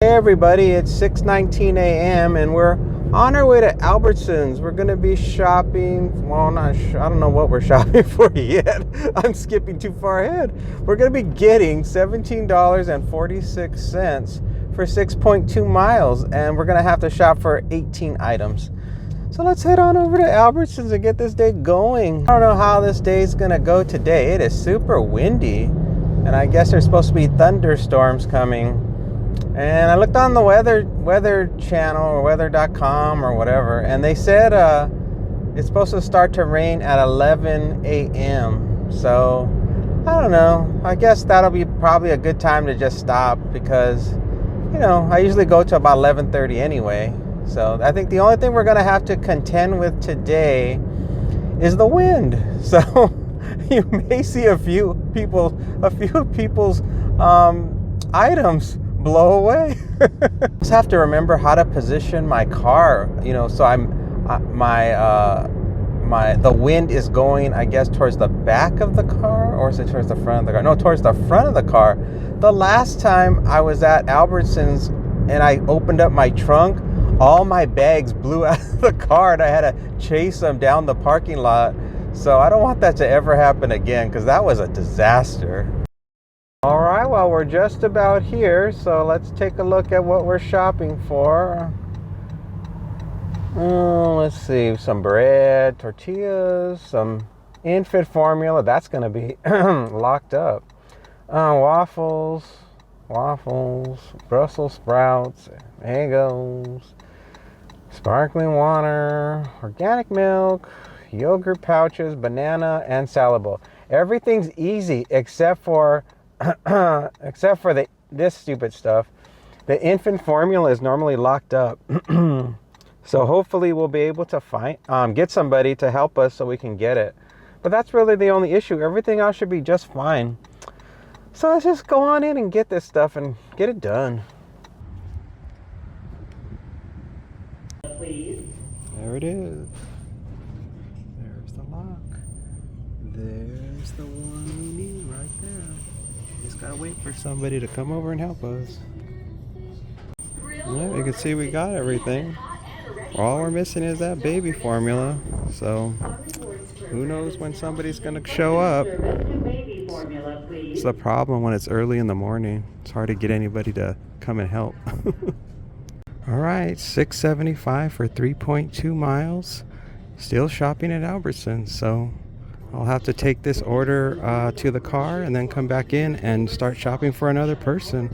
Hey everybody, it's 6:19 a.m. and we're on our way to Albertsons. We're gonna be shopping. Well, I don't know what we're shopping for yet. I'm skipping too far ahead. We're gonna be getting $17.46 for 6.2 miles, and we're gonna have to shop for 18 items. So let's head on over to Albertsons and get this day going. I don't know how this day is gonna go today. It is super windy, and I guess there's supposed to be thunderstorms coming. And I looked on the weather channel or weather.com or whatever, and they said it's supposed to start to rain at 11 a.m. So I don't know. I guess that'll be probably a good time to just stop because, you know, I usually go to about 11:30 anyway. So I think the only thing we're going to have to contend with today is the wind. So you may see a few people's items blow away. Just have to remember how to position my car, you know, so the wind is going, I guess, towards the back of the car, or is it towards the front of the car? No, towards the front of the car. The last time I was at Albertsons and I opened up my trunk, all my bags blew out of the car and I had to chase them down the parking lot. So I don't want that to ever happen again because that was a disaster. All right, well, we're just about here, so let's take a look at what we're shopping for. Let's see, some bread, tortillas, some infant formula. That's going to be locked up. Waffles, Brussels sprouts, mangoes, sparkling water, organic milk, yogurt pouches, banana, and salad bowl. Everything's easy except for this stupid stuff. The infant formula is normally locked up. So hopefully we'll be able to get somebody to help us so we can get it. But that's really the only issue. Everything else should be just fine. So let's just go on in and get this stuff and get it done. Please. There it is. There's the lock. There's the one we need right there. Just gotta wait for somebody to come over and help us. Yeah, you can see we got everything. All we're missing is that baby formula. So who knows when somebody's gonna show up. It's the problem when it's early in the morning. It's hard to get anybody to come and help. All right, $6.75 for 3.2 miles. Still shopping at Albertsons, so I'll have to take this order to the car and then come back in and start shopping for another person.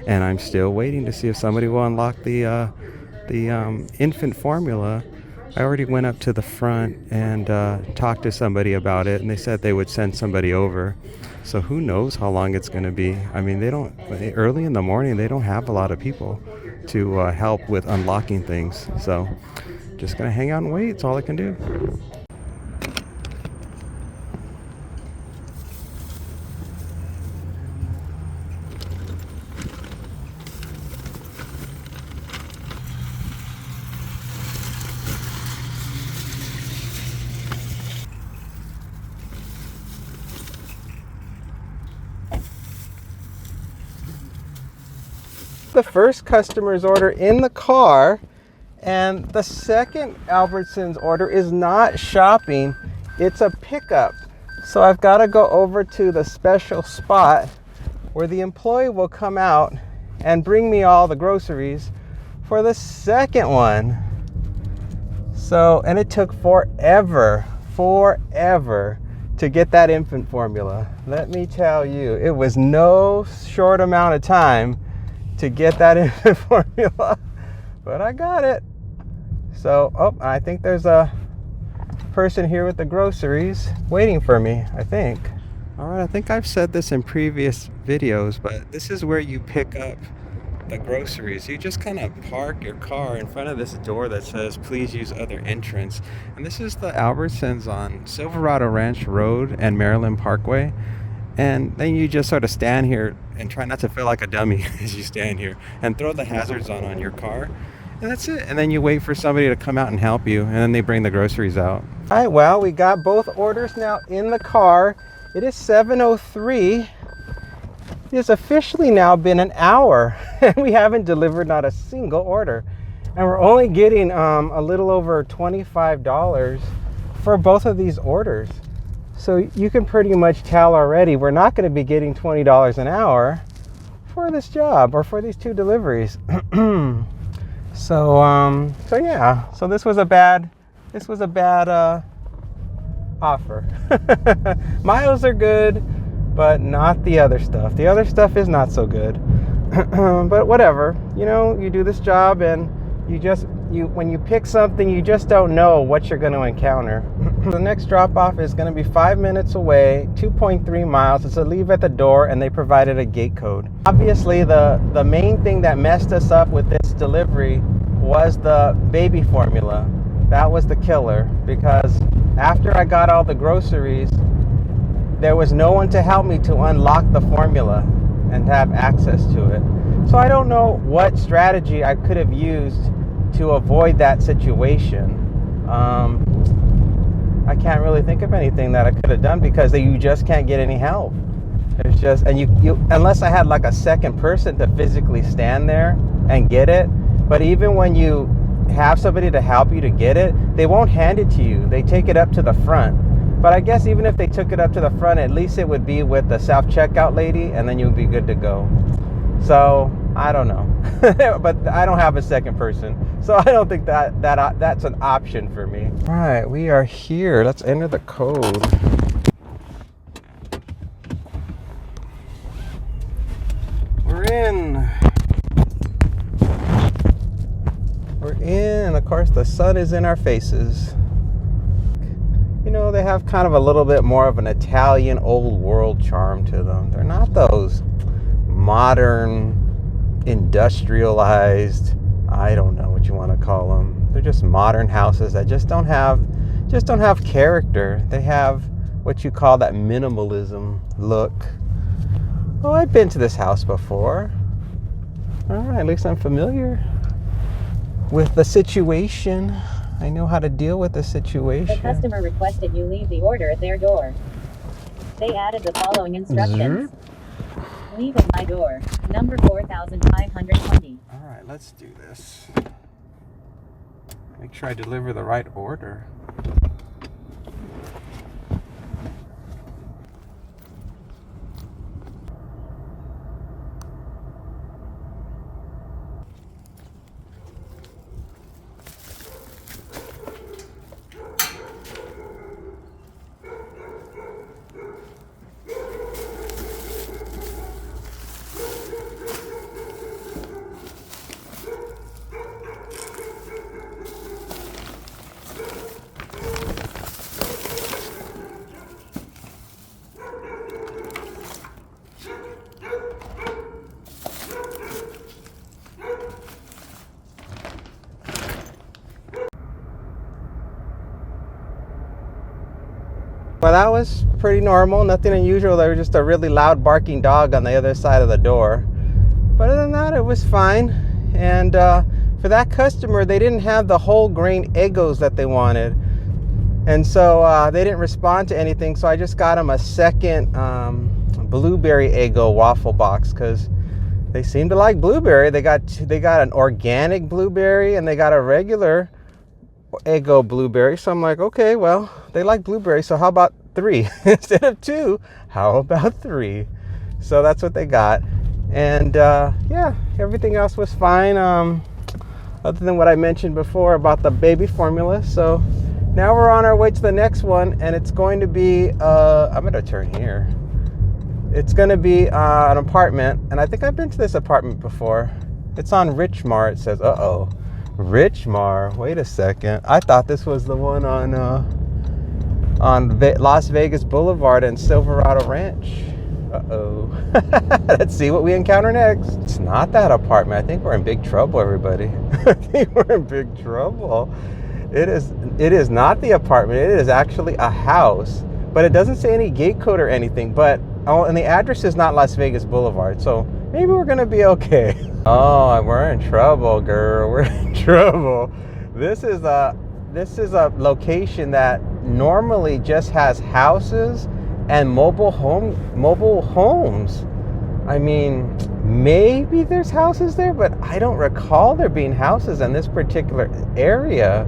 And I'm still waiting to see if somebody will unlock the infant formula. I already went up to the front and talked to somebody about it, and they said they would send somebody over. So who knows how long it's going to be. I mean, early in the morning, they don't have a lot of people to help with unlocking things. So just going to hang out and wait. It's all I can do. The first customer's order in the car, and the second Albertsons order is not shopping, it's a pickup. So I've got to go over to the special spot where the employee will come out and bring me all the groceries for the second one. So, and it took forever to get that infant formula. Let me tell you, it was no short amount of time to get that infant formula, but I got it. So, I think there's a person here with the groceries waiting for me, I think. All right, I think I've said this in previous videos, but this is where you pick up the groceries. You just kind of park your car in front of this door that says, please use other entrance. And this is the Albertsons on Silverado Ranch Road and Maryland Parkway. And then you just sort of stand here and try not to feel like a dummy as you stand here and throw the hazards on your car. And that's it. And then you wait for somebody to come out and help you, and then they bring the groceries out. All right, well, we got both orders now in the car. It is 7:03. It's officially now been an hour and we haven't delivered not a single order. And we're only getting a little over $25 for both of these orders. So you can pretty much tell already we're not going to be getting $20 an hour for this job or for these 2 deliveries. So yeah, so this was a bad offer. Miles are good, but not the other stuff. The other stuff is not so good. But whatever, you know, you do this job and when you pick something, you just don't know what you're going to encounter. The next drop off is going to be 5 minutes away, 2.3 miles. It's a leave at the door, and they provided a gate code. Obviously, the main thing that messed us up with this delivery was the baby formula. That was the killer, because after I got all the groceries, there was no one to help me to unlock the formula and have access to it. So I don't know what strategy I could have used to avoid that situation. I can't really think of anything that I could have done, because you just can't get any help. There's just, and you unless I had like a second person to physically stand there and get it. But even when you have somebody to help you to get it, they won't hand it to you. They take it up to the front. But I guess even if they took it up to the front, at least it would be with the self-checkout lady, and then you'd be good to go. So I don't know. But I don't have a second person, so I don't think that's an option for me. All right, we are here. Let's enter the code. We're in. Of course, the sun is in our faces. You know, they have kind of a little bit more of an Italian old world charm to them. They're not those modern, industrialized, I don't know what you want to call them. They're just modern houses that just don't have character. They have what you call that minimalism look. Oh, I've been to this house before. All right, at least I'm familiar with the situation. I know how to deal with the situation. The customer requested you leave the order at their door. They added the following instructions. Leave at my door, number 4520. All right, let's do this. Make sure I deliver the right order. Well, that was pretty normal, nothing unusual. There was just a really loud barking dog on the other side of the door. But other than that, it was fine. And for that customer, they didn't have the whole grain Eggos that they wanted. And so they didn't respond to anything. So I just got them a second blueberry Eggo waffle box, because they seem to like blueberry. They got an organic blueberry and they got a regular Eggo blueberry. So I'm like, okay, well, they like blueberry, so how about 3 instead of 2? How about 3? So that's what they got. And yeah, everything else was fine, other than what I mentioned before about the baby formula. So now we're on our way to the next one, and it's going to be I'm gonna turn here. It's gonna be an apartment, and I think I've been to this apartment before. It's on Richmar. It says, Richmar. Wait a second. I thought this was the one on Las Vegas Boulevard and Silverado Ranch. Let's see what we encounter next. It's not that apartment. I think we're in big trouble, everybody. I think we're in big trouble. It is not the apartment. It is actually a house, but it doesn't say any gate code or anything. But and the address is not Las Vegas Boulevard, so maybe we're gonna be okay. Oh, we're in trouble, girl. We're in trouble. This is a location that normally just has houses and mobile homes. I mean, maybe there's houses there, but I don't recall there being houses in this particular area.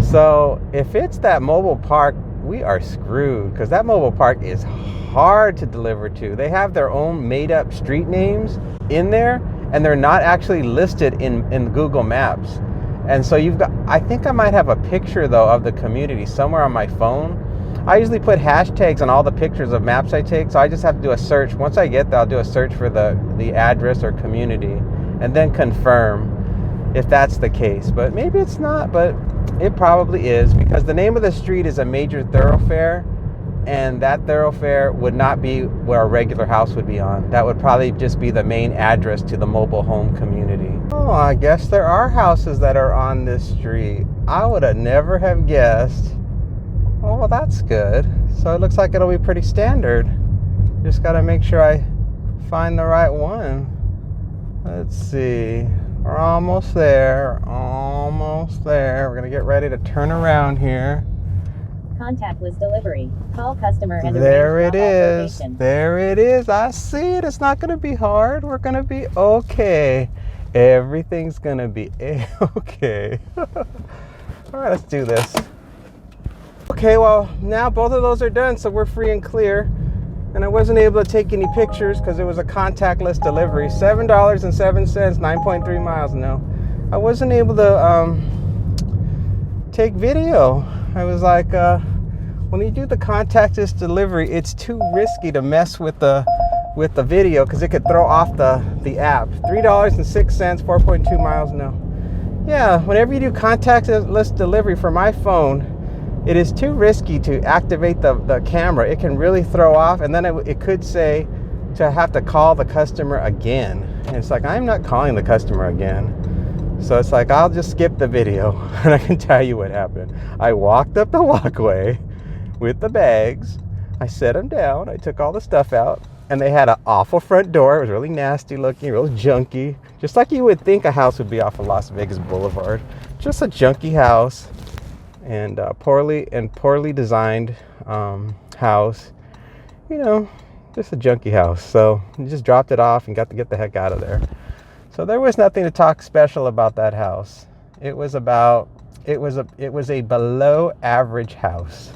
So if it's that mobile park, we are screwed, because that mobile park is hard to deliver to. They have their own made up street names in there, and they're not actually listed in Google Maps. And so I think I might have a picture though of the community somewhere on my phone. I usually put hashtags on all the pictures of maps I take, so I just have to do a search. Once I get there, I'll do a search for the address or community, and then confirm if that's the case. But maybe it's not, but it probably is, because the name of the street is a major thoroughfare, and that thoroughfare would not be where a regular house would be on. That would probably just be the main address to the mobile home community. Oh, I guess there are houses that are on this street. I would have never have guessed. Oh, well, that's good. So it looks like it'll be pretty standard. Just got to make sure I find the right one. Let's see. We're almost there. Almost there. We're going to get ready to turn around here. Contactless delivery. Call customer and there it is. location. There it is. I see it. It's not going to be hard. We're going to be okay. Everything's going to be okay. All right, let's do this. Okay, well, now both of those are done, so we're free and clear. And I wasn't able to take any pictures because it was a contactless delivery. $7.07, 9.3 miles. No, I wasn't able to take video. I was like, when you do the contactless delivery, it's too risky to mess with the video because it could throw off the app. $3.06, 4.2 miles. No. Yeah, whenever you do contactless delivery for my phone, it is too risky to activate the camera. It can really throw off, and then it could say to have to call the customer again. And it's like, I'm not calling the customer again. So it's like, I'll just skip the video, and I can tell you what happened. I walked up the walkway with the bags. I set them down. I took all the stuff out, and they had an awful front door. It was really nasty looking, real junky. Just like you would think a house would be off of Las Vegas Boulevard. Just a junky house. And poorly designed house, you know, just a junky house. So you just dropped it off and got to get the heck out of there. So there was nothing to talk special about that house. It was a below average house,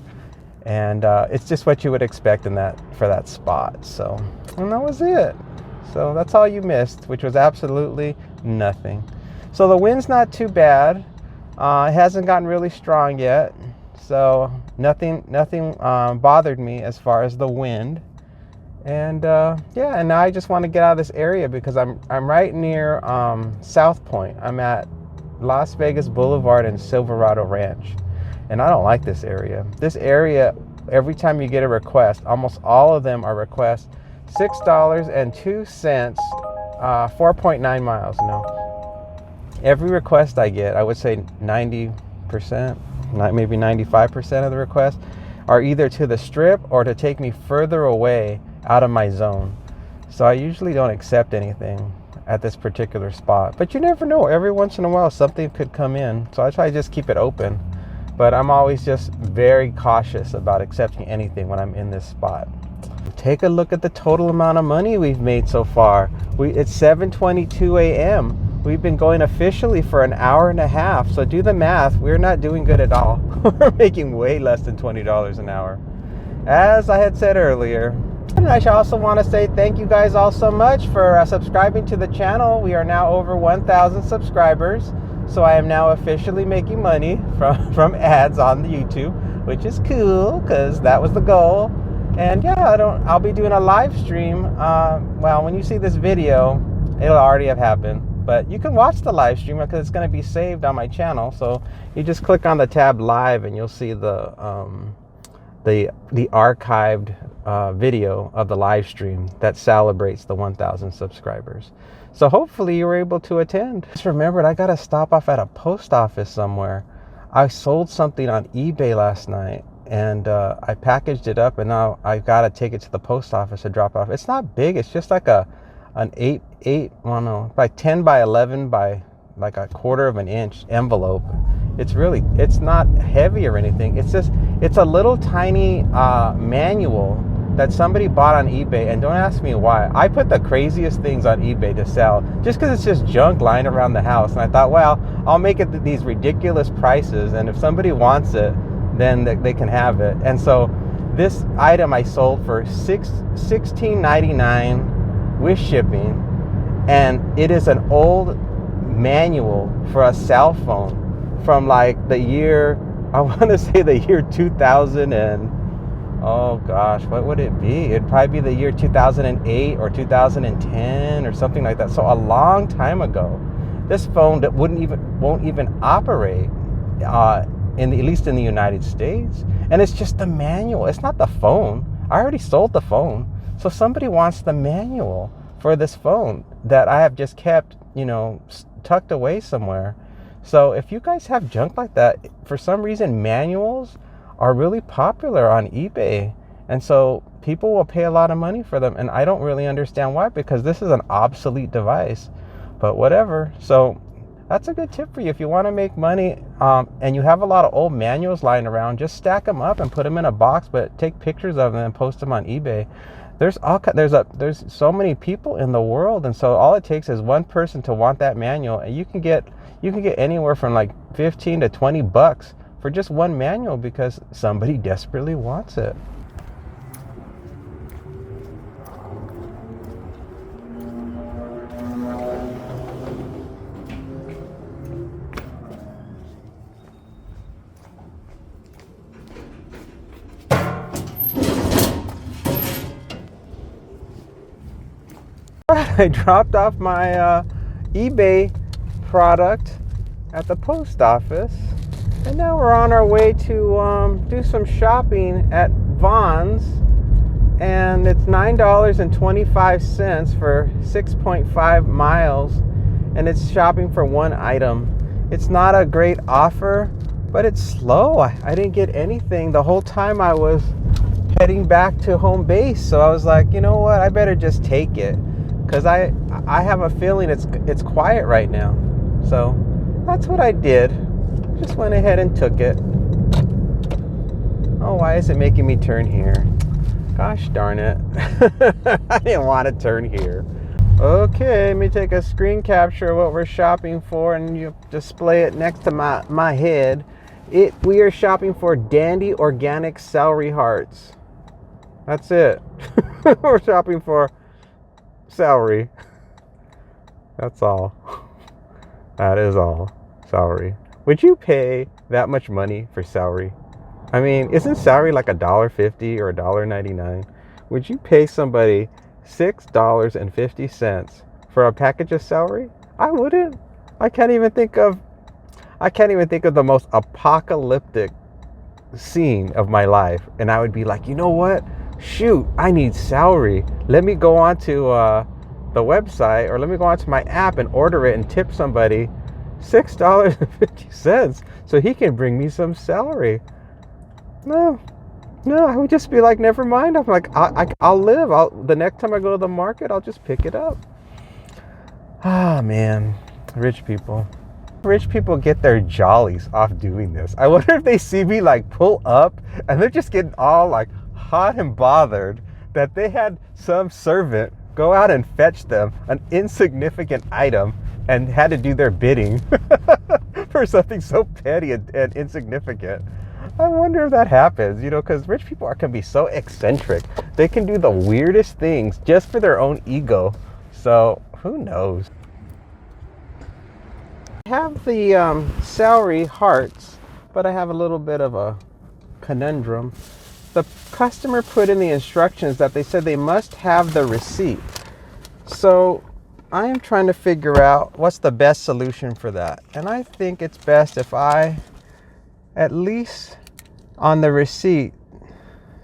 and it's just what you would expect for that spot. So, and that was it. So that's all you missed, which was absolutely nothing. So the wind's not too bad. It hasn't gotten really strong yet, so nothing bothered me as far as the wind. And yeah, and now I just want to get out of this area because I'm right near South Point. I'm at Las Vegas Boulevard and Silverado Ranch, and I don't like this area. This area, every time you get a request, almost all of them are requests. $6.02, 4.9 miles. No. Every request I get, I would say 90%, maybe 95% of the requests are either to the strip or to take me further away out of my zone. So I usually don't accept anything at this particular spot. But you never know. Every once in a while, something could come in. So I try to just keep it open. But I'm always just very cautious about accepting anything when I'm in this spot. Take a look at the total amount of money we've made so far. It's 7:22 a.m. We've been going officially for an hour and a half. So do the math. We're not doing good at all. We're making way less than $20 an hour. As I had said earlier. And I should also want to say thank you guys all so much for subscribing to the channel. We are now over 1,000 subscribers. So I am now officially making money from ads on the YouTube, which is cool because that was the goal. And yeah, I'll be doing a live stream. Well, when you see this video, it'll already have happened. But you can watch the live stream because it's going to be saved on my channel. So you just click on the tab live and you'll see the archived video of the live stream that celebrates the 1,000 subscribers. So hopefully you were able to attend. Just remembered I got to stop off at a post office somewhere. I sold something on eBay last night and I packaged it up, and now I've got to take it to the post office to drop off. It's not big. It's just like an 10 by 11 by like a quarter of an inch envelope. It's not heavy or anything. It's a little tiny manual that somebody bought on eBay, and don't ask me why. I put the craziest things on eBay to sell just because it's just junk lying around the house. And I thought, well, I'll make it these ridiculous prices, and if somebody wants it, then they can have it. And so this item I sold for $16.99 with shipping, and it is an old manual for a cell phone from like the year, I want to say the year 2000 and oh gosh, what would it be? It'd probably be the year 2008 or 2010 or something like that. So a long time ago. This phone that won't even operate at least in the United States. And it's just the manual. It's not the phone. I already sold the phone. So somebody wants the manual for this phone that I have just kept, tucked away somewhere. So if you guys have junk like that, for some reason manuals are really popular on eBay, and so people will pay a lot of money for them, and I don't really understand why, because this is an obsolete device, but whatever. So that's a good tip for you. If you want to make money and you have a lot of old manuals lying around, just stack them up and put them in a box, but take pictures of them and post them on eBay. There's so many people in the world, and so all it takes is one person to want that manual, and you can get anywhere from like 15 to 20 bucks for just one manual because somebody desperately wants it. I dropped off my eBay product at the post office, and now we're on our way to do some shopping at Vons, and it's $9.25 for 6.5 miles, and it's shopping for one item. It's not a great offer, but it's slow. I didn't get anything the whole time I was heading back to home base, so I was like, you know what, I better just take it, because I have a feeling it's quiet right now. So that's what I did. Just went ahead and took it. Oh, why is it making me turn here? Gosh darn it. I didn't want to turn here. Okay, let me take a screen capture of what we're shopping for, and you display it next to my head. We are shopping for Dandy Organic Celery Hearts. That's it. We're shopping for celery. That's all. That is all. Celery. Would you pay that much money for celery? I mean, isn't celery like $1.50 or $1.99? Would you pay somebody $6.50 for a package of celery? I wouldn't. I can't even think of the most apocalyptic scene of my life, and I would be like, you know what? Shoot, I need celery. Let me go onto the website, or let me go onto my app and order it and tip somebody $6.50 so he can bring me some celery. No, I would just be like, never mind. I'm like, I'll live. The next time I go to the market, I'll just pick it up. Ah, man, rich people get their jollies off doing this. I wonder if they see me like pull up and they're just getting all like hot and bothered that they had some servant go out and fetch them an insignificant item and had to do their bidding for something so petty and insignificant. I wonder if that happens, because rich people can be so eccentric. They can do the weirdest things just for their own ego. So who knows? I have the celery hearts, but I have a little bit of a conundrum. The customer put in the instructions that they said they must have the receipt. So I am trying to figure out what's the best solution for that. And I think it's best if I, at least on the receipt,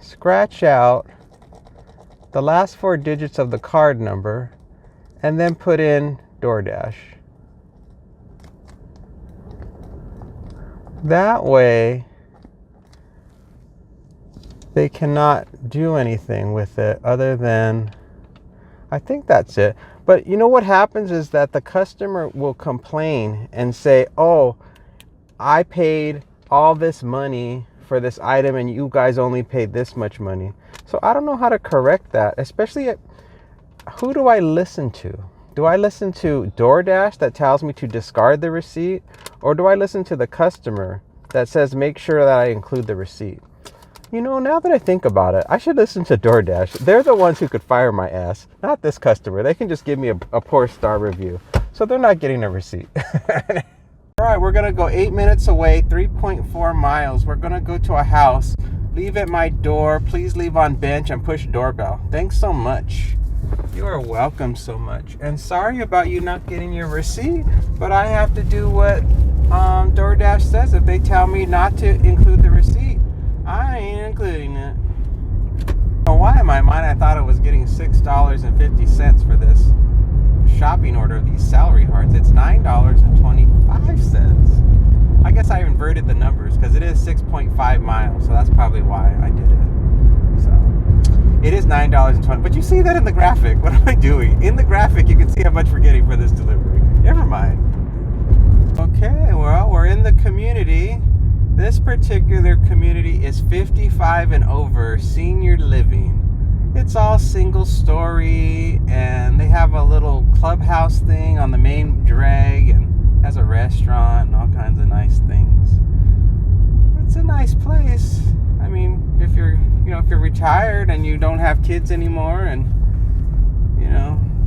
scratch out the last 4 digits of the card number and then put in DoorDash. That way they cannot do anything with it other than, I think that's it. But you know what happens is that the customer will complain and say, oh, I paid all this money for this item and you guys only paid this much money. So I don't know how to correct that, especially who do I listen to? Do I listen to DoorDash that tells me to discard the receipt? Or do I listen to the customer that says make sure that I include the receipt? You know, now that I think about it, I should listen to DoorDash. They're the ones who could fire my ass, not this customer. They can just give me a poor star review. So they're not getting a receipt. All right, we're going to go 8 minutes away, 3.4 miles. We're going to go to a house. Leave at my door. Please leave on bench and push doorbell. Thanks so much. You are welcome so much. And sorry about you not getting your receipt, but I have to do what DoorDash says. If they tell me not to include the receipt, I ain't including it. Why in my mind I thought I was getting $6.50 for this shopping order of these celery hearts. It's $9.25. I guess I inverted the numbers because it is 6.5 miles, so that's probably why I did it. So it is $9.20. But you see that in the graphic. What am I doing? In the graphic, you can see how much we're getting for this delivery. Never mind. Okay, well, we're in the community. This particular community is 55 and over, senior living. It's all single story, and they have a little clubhouse thing on the main drag, and has a restaurant and all kinds of nice things. It's a nice place. I mean, if you're retired and you don't have kids anymore, and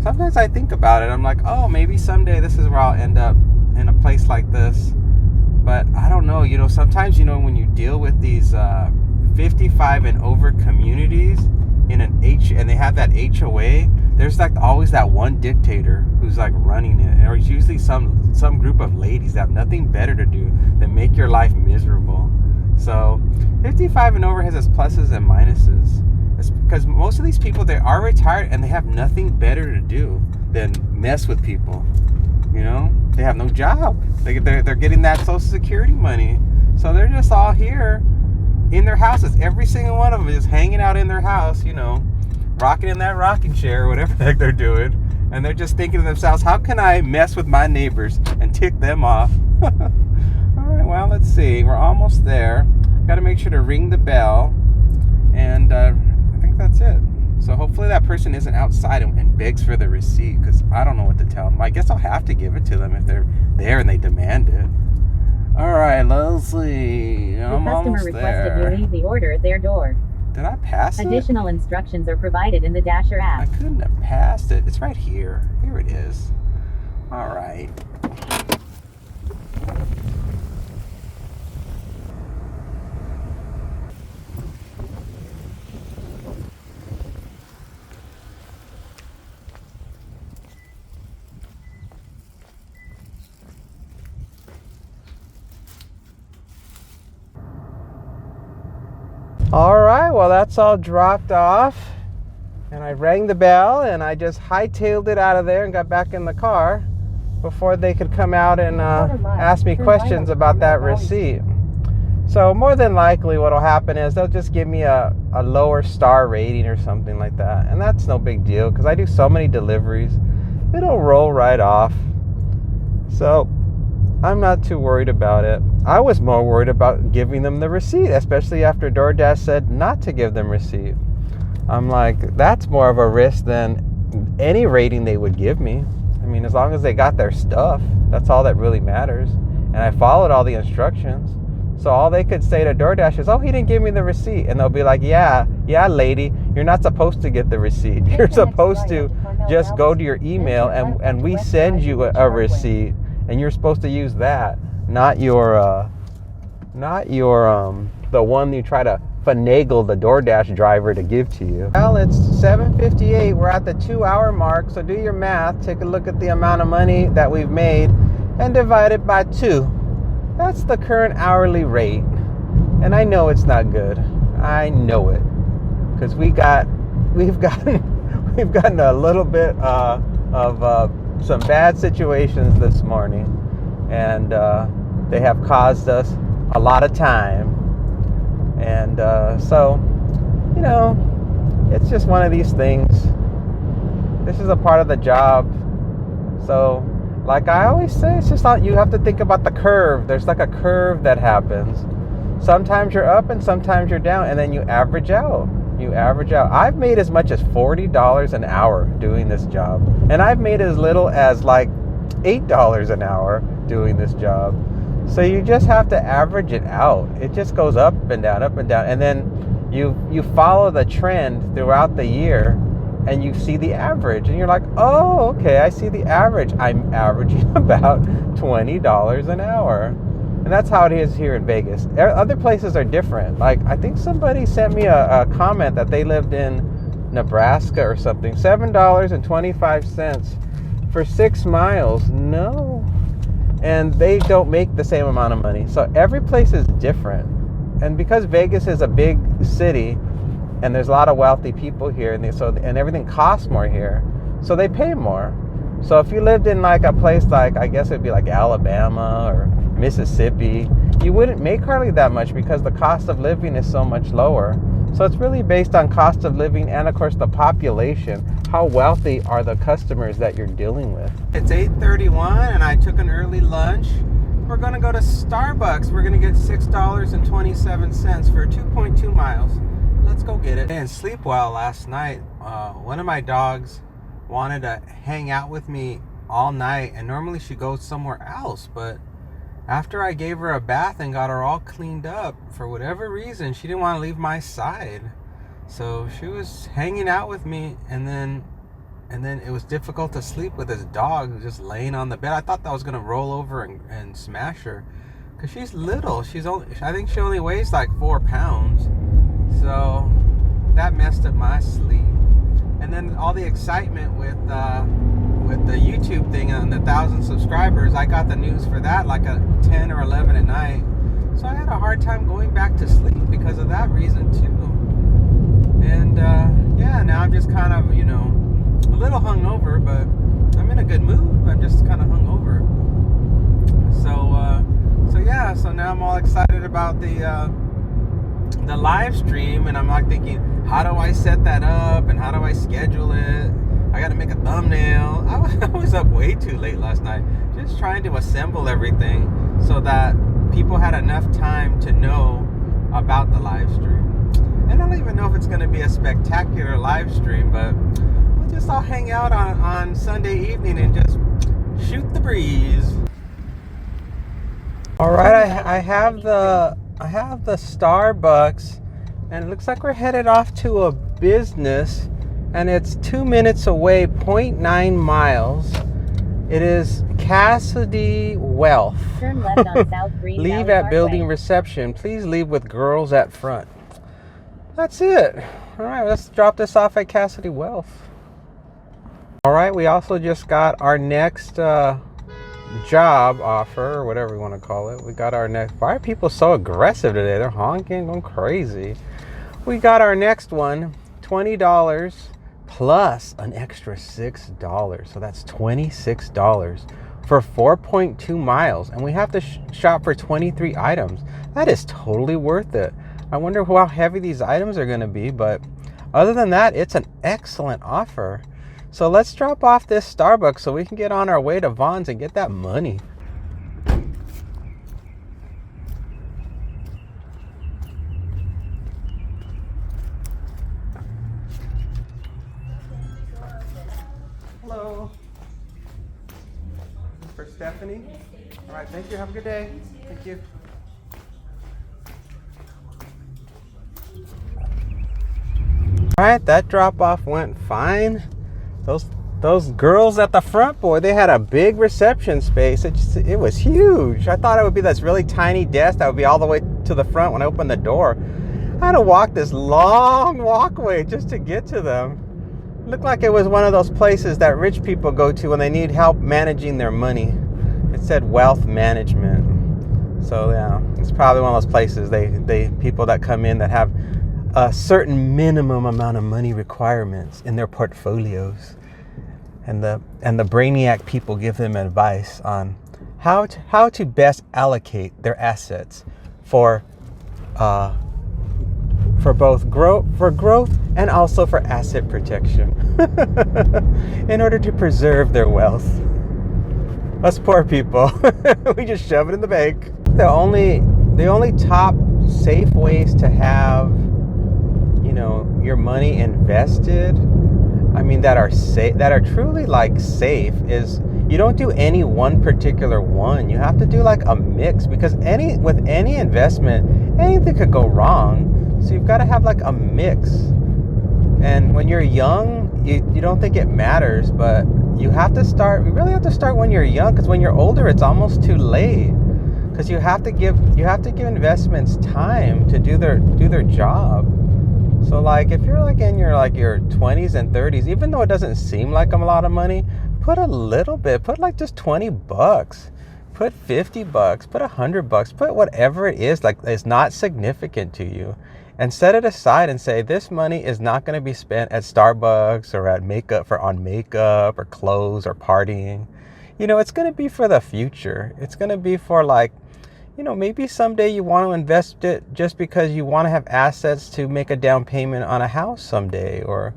sometimes I think about it. I'm like, oh, maybe someday this is where I'll end up, in a place like this. But I don't know, sometimes, when you deal with these 55 and over communities in an and they have that HOA, there's like always that one dictator who's like running it. Or it's usually some group of ladies that have nothing better to do than make your life miserable. So 55 and over has its pluses and minuses. It's because most of these people, they are retired and they have nothing better to do than mess with people. They have no job. They're getting that Social Security money. So they're just all here in their houses. Every single one of them is hanging out in their house, rocking in that rocking chair or whatever the heck they're doing. And they're just thinking to themselves, how can I mess with my neighbors and tick them off? All right, well, let's see. We're almost there. Got to make sure to ring the bell. And I think that's it. So hopefully that person isn't outside and begs for the receipt, because I don't know what to tell them. I guess I'll have to give it to them if they're there and they demand it. All right, let's see. I'm almost there. The customer requested you leave the order at their door. Did I pass it? Additional instructions are provided in the Dasher app. I couldn't have passed it. It's right here. Here it is. All right. All right, well, that's all dropped off, and I rang the bell, and I just hightailed it out of there and got back in the car before they could come out and ask me questions about that receipt. So more than likely what will happen is they'll just give me a lower star rating or something like that, and that's no big deal because I do so many deliveries. It'll roll right off. So I'm not too worried about it. I was more worried about giving them the receipt, especially after DoorDash said not to give them receipt. I'm like, that's more of a risk than any rating they would give me. I mean, as long as they got their stuff, that's all that really matters. And I followed all the instructions. So all they could say to DoorDash is, oh, he didn't give me the receipt. And they'll be like, yeah, lady, you're not supposed to get the receipt. You're supposed to just go to your email and we send you a receipt. And you're supposed to use that, not your the one you try to finagle the DoorDash driver to give to you. Well, it's 7:58. We're at the 2-hour mark. So do your math. Take a look at the amount of money that we've made and divide it by 2. That's the current hourly rate. And I know it's not good. I know it, because we've gotten a little bit of some bad situations this morning, and they have caused us a lot of time, and so it's just one of these things. This is a part of the job. So like I always say, it's just not, you have to think about the curve. There's like a curve that happens. Sometimes you're up and sometimes you're down, and then you average out. you average out. I've made as much as $40 an hour doing this job. And I've made as little as like $8 an hour doing this job. So you just have to average it out. It just goes up and down, up and down. And then you follow the trend throughout the year and you see the average. And you're like, oh, okay, I see the average. I'm averaging about $20 an hour. And that's how it is here in Vegas. Other places are different. Like, I think somebody sent me a comment that they lived in Nebraska or something. $7.25 for 6 miles. No. And they don't make the same amount of money. So every place is different. And because Vegas is a big city and there's a lot of wealthy people here, and everything costs more here, so they pay more. So if you lived in like a place like, I guess it'd be like Alabama or Mississippi, you wouldn't make hardly that much because the cost of living is so much lower. So it's really based on cost of living and, of course, the population. How wealthy are the customers that you're dealing with? It's 8:31 and I took an early lunch. We're going to go to Starbucks. We're going to get $6.27 for 2.2 miles. Let's go get it. I didn't sleep well last night. One of my dogs wanted to hang out with me all night, and normally she goes somewhere else, but after I gave her a bath and got her all cleaned up, for whatever reason, she didn't want to leave my side. So she was hanging out with me, and then it was difficult to sleep with this dog just laying on the bed. I thought that was going to roll over and smash her, because she's little. I think she only weighs like 4 pounds. So that messed up my sleep. And then all the excitement with the YouTube thing and the 1,000 subscribers, I got the news for that like at 10 or 11 at night. So I had a hard time going back to sleep because of that reason too. And yeah, now I'm just kind of, a little hungover, but I'm in a good mood. I'm just kind of hungover. So now I'm all excited about the live stream, and I'm like thinking, how do I set that up and how do I schedule it? I got to make a thumbnail. I was up way too late last night just trying to assemble everything so that people had enough time to know about the live stream. And I don't even know if it's going to be a spectacular live stream, but we'll just all hang out on Sunday evening and just shoot the breeze. All right, I have the Starbucks, and it looks like we're headed off to a business, and it's 2 minutes away, 0.9 miles. It is Cassidy Wealth. Turn left on South Green Leave Valley at building Parkway. reception. Please leave with girls at front. That's it. All right, let's drop this off at Cassidy Wealth. All right, we also just got our next job offer, or whatever we want to call it. We got our next. Why are people so aggressive today? They're honking, going crazy. We got our next one, $20 plus an extra $6. So that's $26 for 4.2 miles. And we have to shop for 23 items. That is totally worth it. I wonder how heavy these items are going to be, but other than that, it's an excellent offer. So let's drop off this Starbucks so we can get on our way to Vons and get that money. Hello. This is for Stephanie. All right, thank you. Have a good day. Thank you. All right, that drop off went fine. Those girls at the front, boy, they had a big reception space. It was huge. I thought it would be this really tiny desk that would be all the way to the front when I opened the door. I had to walk this long walkway just to get to them. It looked like it was one of those places that rich people go to when they need help managing their money. It said wealth management. So yeah, it's probably one of those places they people that come in that have a certain minimum amount of money requirements in their portfolios. And the brainiac people give them advice on how to best allocate their assets for both growth and also for asset protection in order to preserve their wealth. Us poor people, we just shove it in the bank. The only top safe ways to have your money invested, I mean, that are safe, that are truly like safe, is you don't do any one particular one. You have to do like a mix, because with any investment, anything could go wrong. So you've got to have like a mix. And when you're young, you don't think it matters, but you really have to start when you're young, because when you're older, it's almost too late. Because you have to give investments time to do their job. So like if you're like in your 20s and 30s, even though it doesn't seem like a lot of money, put a little bit, put like just $20, put $50, put $100, put whatever it is, like it's not significant to you, and set it aside and say, this money is not going to be spent at Starbucks or at on makeup or clothes or partying. It's going to be for the future. It's going to be for like, maybe someday you want to invest it just because you want to have assets to make a down payment on a house someday. Or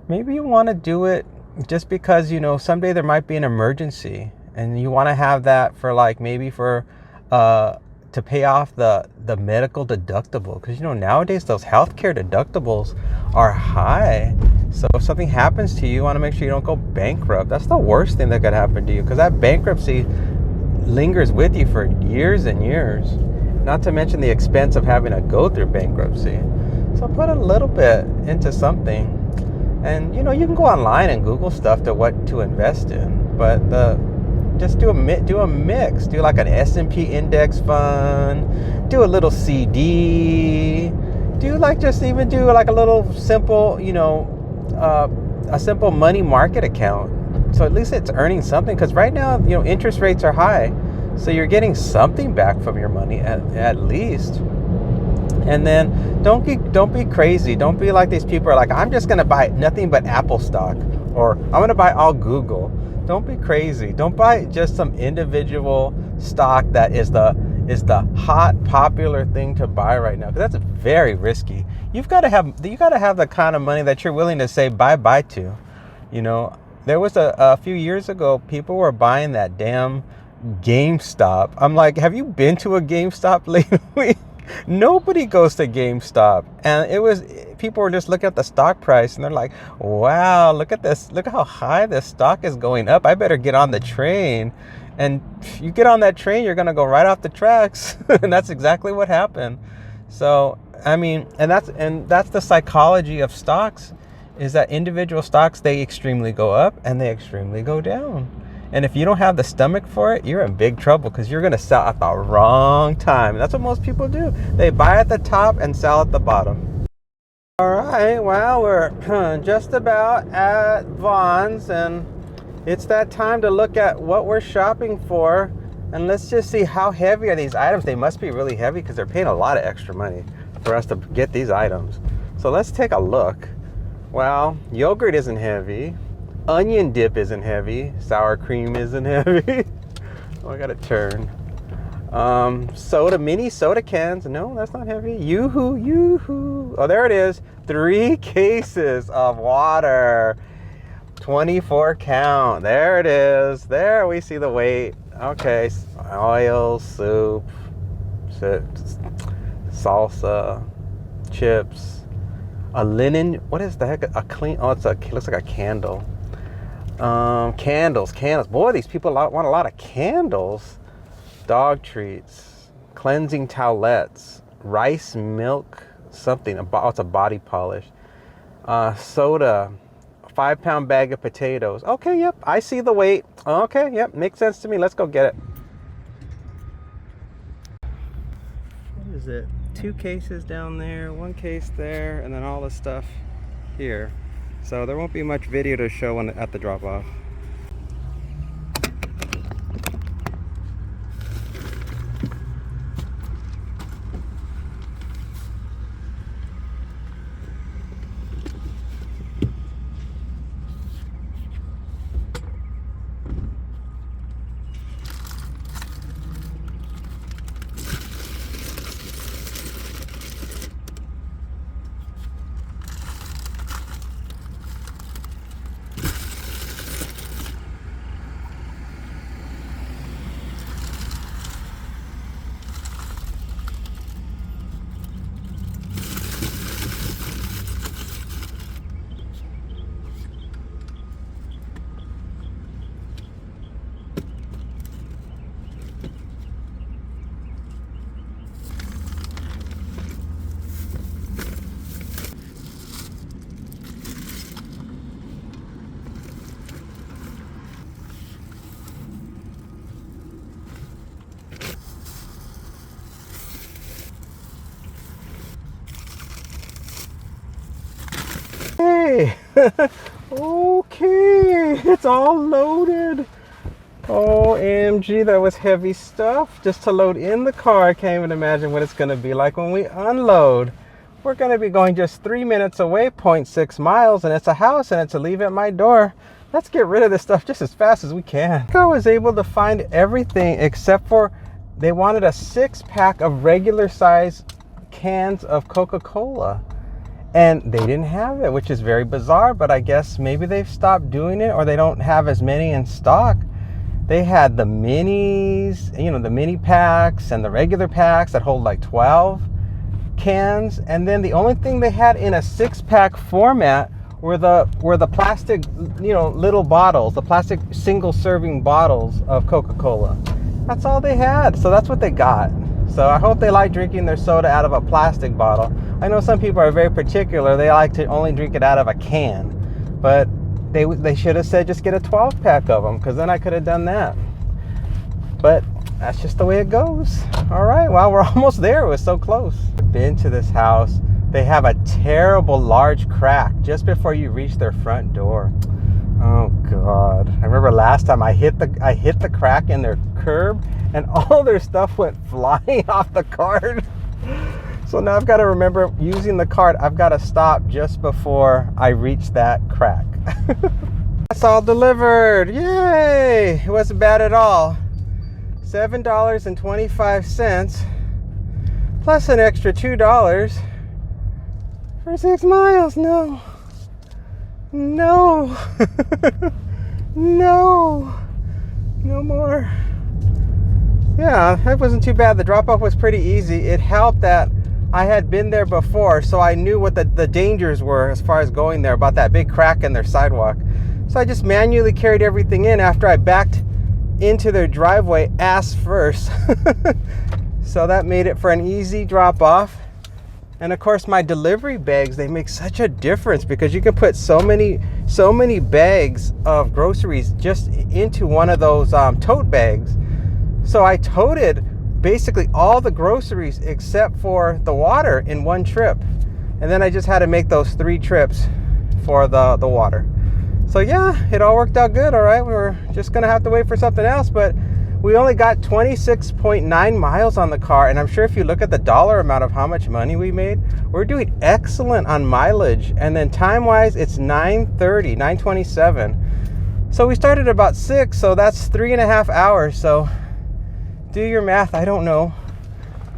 maybe you want to do it just because, someday there might be an emergency and you want to have that for like, maybe for, to pay off the medical deductible. Because, nowadays those healthcare deductibles are high. So if something happens to you, you want to make sure you don't go bankrupt. That's the worst thing that could happen to you, because that bankruptcy lingers with you for years and years, not to mention the expense of having to go through bankruptcy. So put a little bit into something, and you can go online and Google stuff to what to invest in, but just do a mix. Do like an S&P index fund, do a little CD, do like a little simple, a simple money market account. So at least it's earning something, because right now, interest rates are high. So you're getting something back from your money at least. And then don't be crazy. Don't be like these people are like, I'm just going to buy nothing but Apple stock, or I'm going to buy all Google. Don't be crazy. Don't buy just some individual stock that is the hot popular thing to buy right now, because that's very risky. You got to have the kind of money that you're willing to say bye to. There was a few years ago, people were buying that damn GameStop. I'm like, have you been to a GameStop lately? Nobody goes to GameStop. And people were just looking at the stock price and they're like, wow, look at this. Look how high this stock is going up. I better get on the train. And you get on that train, you're going to go right off the tracks. And that's exactly what happened. So, I mean, and that's the psychology of stocks, is that individual stocks, they extremely go up and they extremely go down. And if you don't have the stomach for it, you're in big trouble, because you're going to sell at the wrong time. And that's what most people do. They buy at the top and sell at the bottom. All right, well, we're just about at Vons, and it's that time to look at what we're shopping for. And let's just see, how heavy are these items? They must be really heavy, because they're paying a lot of extra money for us to get these items. So let's take a look. Well, yogurt isn't heavy. Onion dip isn't heavy. Sour cream isn't heavy. Oh, I gotta turn. Mini soda cans. No, that's not heavy. Yoo-hoo. Oh, there it is. 3 cases of water. 24 count. There it is. There we see the weight. Okay. Oil, soup, salsa, chips. A linen, what is the heck? A clean, it looks like a candle. Candles. Boy, these people want a lot of candles. Dog treats, cleansing towelettes, rice milk, something. It's a body polish. Soda, 5-pound bag of potatoes. Okay, yep, I see the weight. Okay, yep, makes sense to me. Let's go get it. What is it? 2 cases down there, 1 case there, and then all the stuff here. So there won't be much video to show at the drop-off. Okay, it's all loaded. OMG, that was heavy stuff just to load in the car. I can't even imagine what it's going to be like when we unload. We're going to be going just 3 minutes away, 0.6 miles, and it's a house and it's a leave at my door. Let's get rid of this stuff just as fast as we can. I was able to find everything except for they wanted a 6-pack of regular size cans of Coca-Cola. And they didn't have it, which is very bizarre, but I guess maybe they've stopped doing it or they don't have as many in stock. They had the minis, you know, the mini packs and the regular packs that hold like 12 cans. And then the only thing they had in a 6-pack format were the plastic, you know, little bottles, the plastic single serving bottles of Coca-Cola. That's all they had. So that's what they got. So I hope they like drinking their soda out of a plastic bottle. I know some people are very particular. They like to only drink it out of a can. But they should have said just get a 12-pack of them, because then I could have done that. But that's just the way it goes. All right, well, we're almost there. It was so close. I've been to this house. They have a terrible large crack just before you reach their front door. Oh God! I remember last time I hit the crack in their curb, and all their stuff went flying off the cart. So now I've got to remember using the cart. I've got to stop just before I reach that crack. That's all delivered. Yay! It wasn't bad at all. $7.25 plus an extra $2 for 6 miles. No. No. No. No more. Yeah, that wasn't too bad. The drop-off was pretty easy. It helped that I had been there before, so I knew what the dangers were as far as going there, about that big crack in their sidewalk. So I just manually carried everything in after I backed into their driveway ass first. So that made it for an easy drop-off. And of course, my delivery bags, they make such a difference because you can put so many bags of groceries just into one of those tote bags. So I toted basically all the groceries except for the water in one trip. And then I just had to make those 3 trips for the water. So yeah, it all worked out good. All right, we were just gonna have to wait for something else, but we only got 26.9 miles on the car. And I'm sure if you look at the dollar amount of how much money we made, we're doing excellent on mileage. And then time-wise, it's 9:30, 9:27. So we started about 6, so that's 3.5 hours. So do your math. I don't know.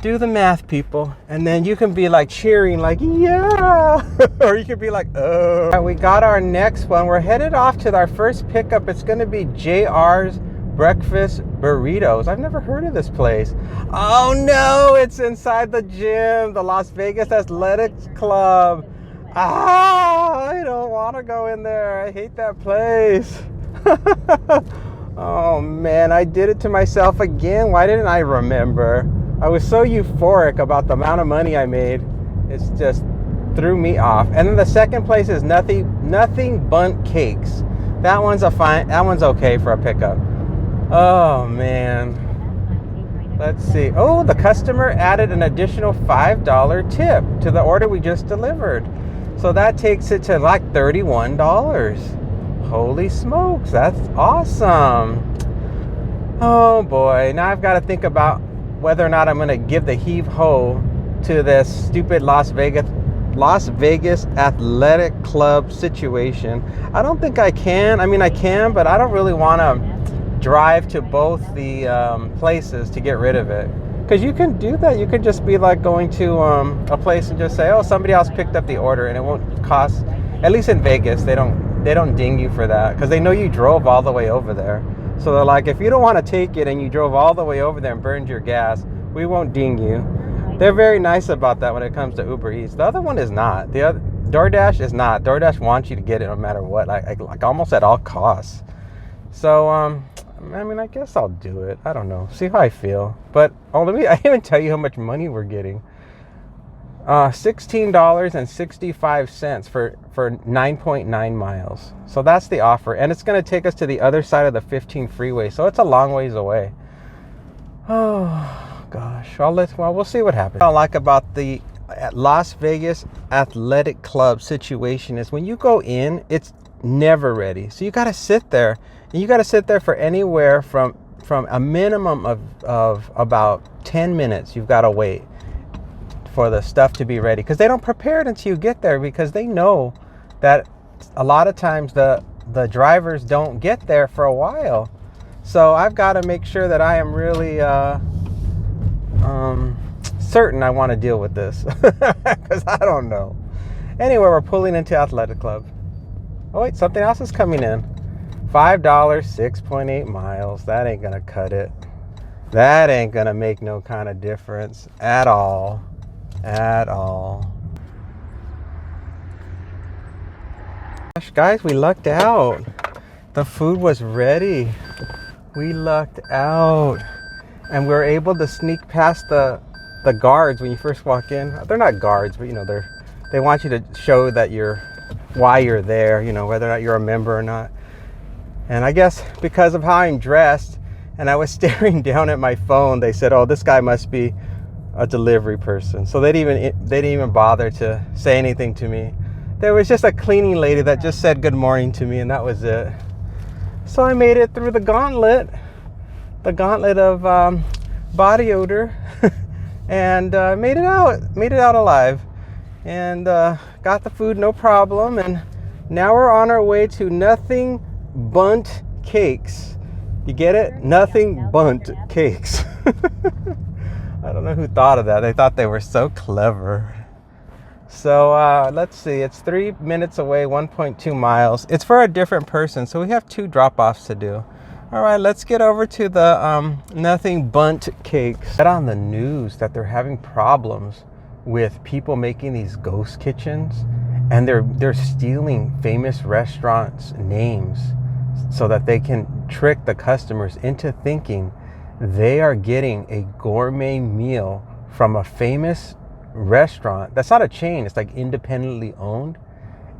Do the math, people. And then you can be like cheering, like, yeah. Or you could be like, oh. All right, we got our next one. We're headed off to our first pickup. It's going to be JR's Breakfast Burritos. I've never heard of this place. Oh no, it's inside the gym, the Las Vegas Athletics Club. I don't want to go in there. I hate that place. Oh man, I did it to myself again. Why didn't I remember? I was so euphoric about the amount of money I made. It's just threw me off. And then the second place is nothing Bundt cakes. That one's okay for a pickup. Oh man. Let's see. Oh, the customer added an additional $5 tip to the order we just delivered. So that takes it to like $31. Holy smokes, that's awesome. Oh boy, now I've got to think about whether or not I'm going to give the heave-ho to this stupid Las Vegas Athletic Club situation. I don't think I can. I mean, I can, but I don't really want to drive to both the places to get rid of it. Because you can do that. You could just be like going to a place and just say, oh, somebody else picked up the order, and it won't cost, at least in Vegas, they don't ding you for that because they know you drove all the way over there. So they're like, if you don't want to take it and you drove all the way over there and burned your gas, we won't ding you. They're very nice about that when it comes to UberEats. The other one is not. The other DoorDash is not. DoorDash wants you to get it no matter what, like almost at all costs. So I mean, I guess I'll do it. I don't know. See how I feel. But I didn't even tell you how much money we're getting. $16.65 for 9.9 miles. So that's the offer. And it's going to take us to the other side of the 15 freeway. So it's a long ways away. Oh, gosh. Well, we'll see what happens. What I don't like about the Las Vegas Athletic Club situation is when you go in, it's never ready. So you got to sit there, and you got to sit there for anywhere from a minimum of about 10 minutes. You've got to wait for the stuff to be ready, because they don't prepare it until you get there, because they know that a lot of times the drivers don't get there for a while. So I've got to make sure that I am really certain I want to deal with this, because I don't know. Anyway, we're pulling into Athletic Club. Oh wait, something else is coming in. $5, 6.8 miles. That ain't gonna cut it. That ain't gonna make no kind of difference at all. At all. Gosh, guys, we lucked out. The food was ready. We lucked out. And we were able to sneak past the guards when you first walk in. They're not guards, but you know, they want you to show that why you're there, you know, whether or not you're a member or not. And I guess because of how I'm dressed and I was staring down at my phone, they said, oh, this guy must be a delivery person. So they didn't even bother to say anything to me. There was just a cleaning lady that just said good morning to me, and that was it. So I made it through the gauntlet of body odor, and made it out alive, and got the food no problem. And now we're on our way to Nothing Bundt Cakes. You get it? Nothing Bundt Cakes. I don't know who thought of that. They thought they were so clever. So let's see, it's 3 minutes away, 1.2 miles. It's for a different person, so we have 2 drop-offs to do. All right, let's get over to the Nothing Bundt Cakes. Get on the news that they're having problems with people making these ghost kitchens, and they're stealing famous restaurants' names so that they can trick the customers into thinking they are getting a gourmet meal from a famous restaurant that's not a chain, it's like independently owned,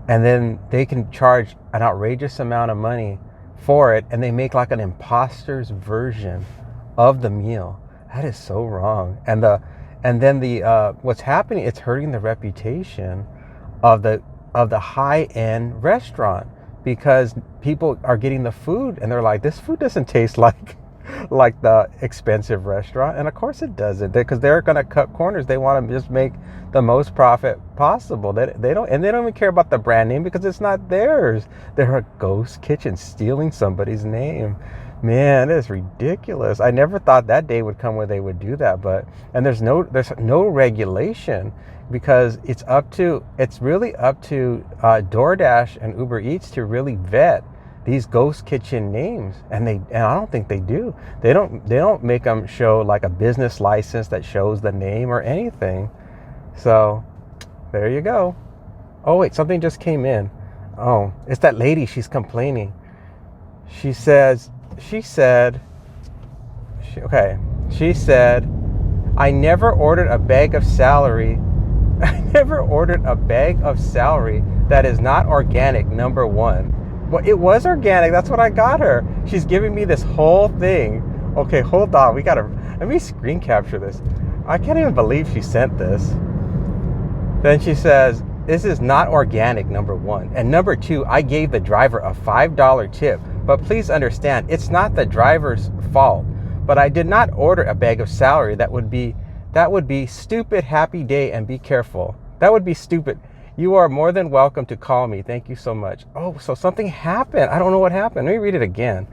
and then they can charge an outrageous amount of money for it, and they make like an imposter's version of the meal. That is so wrong. And then what's happening, it's hurting the reputation of the high-end restaurant, because people are getting the food and they're like, this food doesn't taste like the expensive restaurant. And of course it doesn't, because they're going to cut corners. They want to just make the most profit possible. They don't even care about the brand name, because it's not theirs. They're a ghost kitchen stealing somebody's name. Man, it's ridiculous. I never thought that day would come where they would do that. And there's no regulation, because it's really up to DoorDash and UberEats to really vet these ghost kitchen names, and I don't think they do. They don't make them show like a business license that shows the name or anything. So there you go. Oh wait, something just came in. Oh, it's that lady. She's complaining. She said, I never ordered a bag of celery. I never ordered a bag of celery that is not organic, number one. Well, it was organic. That's what I got her. She's giving me this whole thing. Okay, hold on. Let me screen capture this. I can't even believe she sent this. Then she says, this is not organic, number one. And number two, I gave the driver a $5 tip. But please understand, it's not the driver's fault. But I did not order a bag of celery. That would be stupid. Happy day, and be careful. That would be stupid. You are more than welcome to call me. Thank you so much. Oh, so something happened. I don't know what happened. Let me read it again.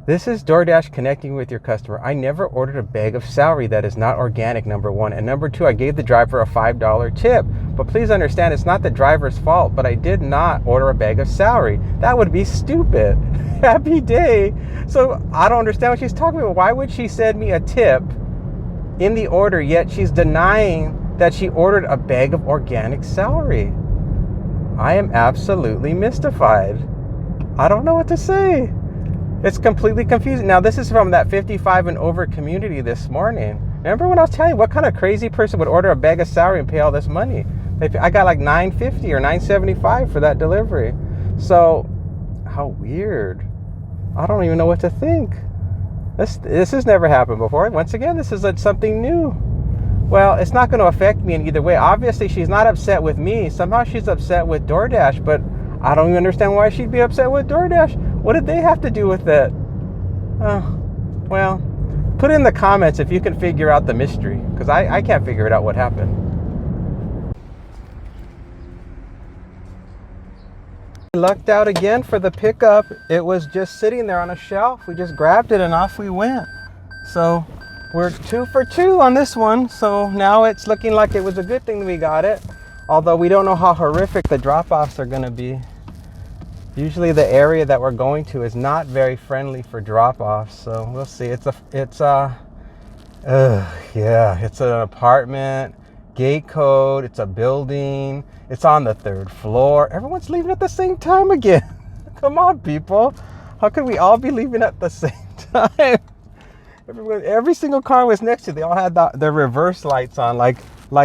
This is DoorDash connecting with your customer. I never ordered a bag of celery that is not organic, number one. And number two, I gave the driver a $5 tip. But please understand, it's not the driver's fault, but I did not order a bag of celery. That would be stupid. Happy day. So I don't understand what she's talking about. Why would she send me a tip in the order, yet she's denying that she ordered a bag of organic celery? I am absolutely mystified. I don't know what to say. It's completely confusing. Now, this is from that 55 and over community this morning. Remember when I was telling you what kind of crazy person would order a bag of celery and pay all this money? I got like $9.50 or $9.75 for that delivery. So, how weird. I don't even know what to think. This has never happened before. Once again, this is something new. Well, it's not going to affect me in either way. Obviously, she's not upset with me. Somehow she's upset with DoorDash, but I don't even understand why she'd be upset with DoorDash. What did they have to do with it? Well, put in the comments if you can figure out the mystery, because I can't figure it out what happened. We lucked out again for the pickup. It was just sitting there on a shelf. We just grabbed it and off we went. So we're 2 for 2 on this one. So now it's looking like it was a good thing that we got it. Although we don't know how horrific the drop-offs are going to be. Usually the area that we're going to is not very friendly for drop-offs. So we'll see. It's an apartment, gate code, it's a building, it's on the 3rd floor. Everyone's leaving at the same time again. Come on, people. How could we all be leaving at the same time? Every single car was next to you. They all had their reverse lights on, like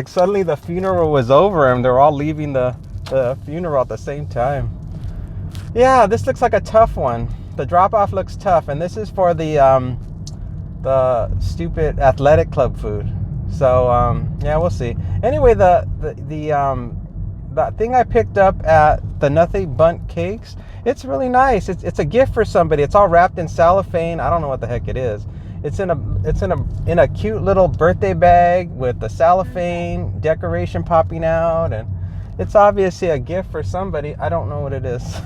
suddenly the funeral was over and they're all leaving the funeral at the same time. Yeah, this looks like a tough one. The drop-off looks tough, and this is for the stupid athletic club food. So yeah, we'll see. Anyway, the thing I picked up at the Nothing Bundt cakes, it's really nice. It's a gift for somebody. It's all wrapped in cellophane. I don't know what the heck it is. It's in a cute little birthday bag with the cellophane decoration popping out, and it's obviously a gift for somebody. I don't know what it is,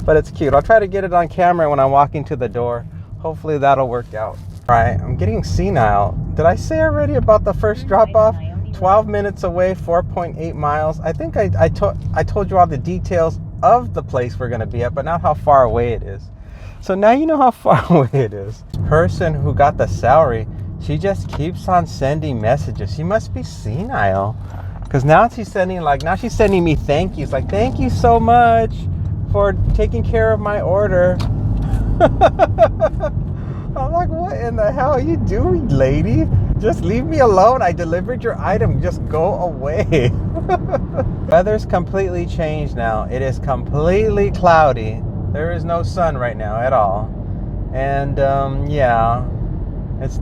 but it's cute. I'll try to get it on camera when I'm walking to the door. Hopefully that'll work out. All right, I'm getting senile. Did I say already about the first drop-off? 12 minutes away, 4.8 miles. I think I told you all the details of the place we're going to be at, but not how far away it is. So now you know how far away it is. Person who got the celery, she just keeps on sending messages. She must be senile. Because now she's sending me thank yous. Like, thank you so much for taking care of my order. I'm like, what in the hell are you doing, lady? Just leave me alone. I delivered your item. Just go away. Weather's completely changed now. It is completely cloudy. There is no sun right now at all. And yeah, it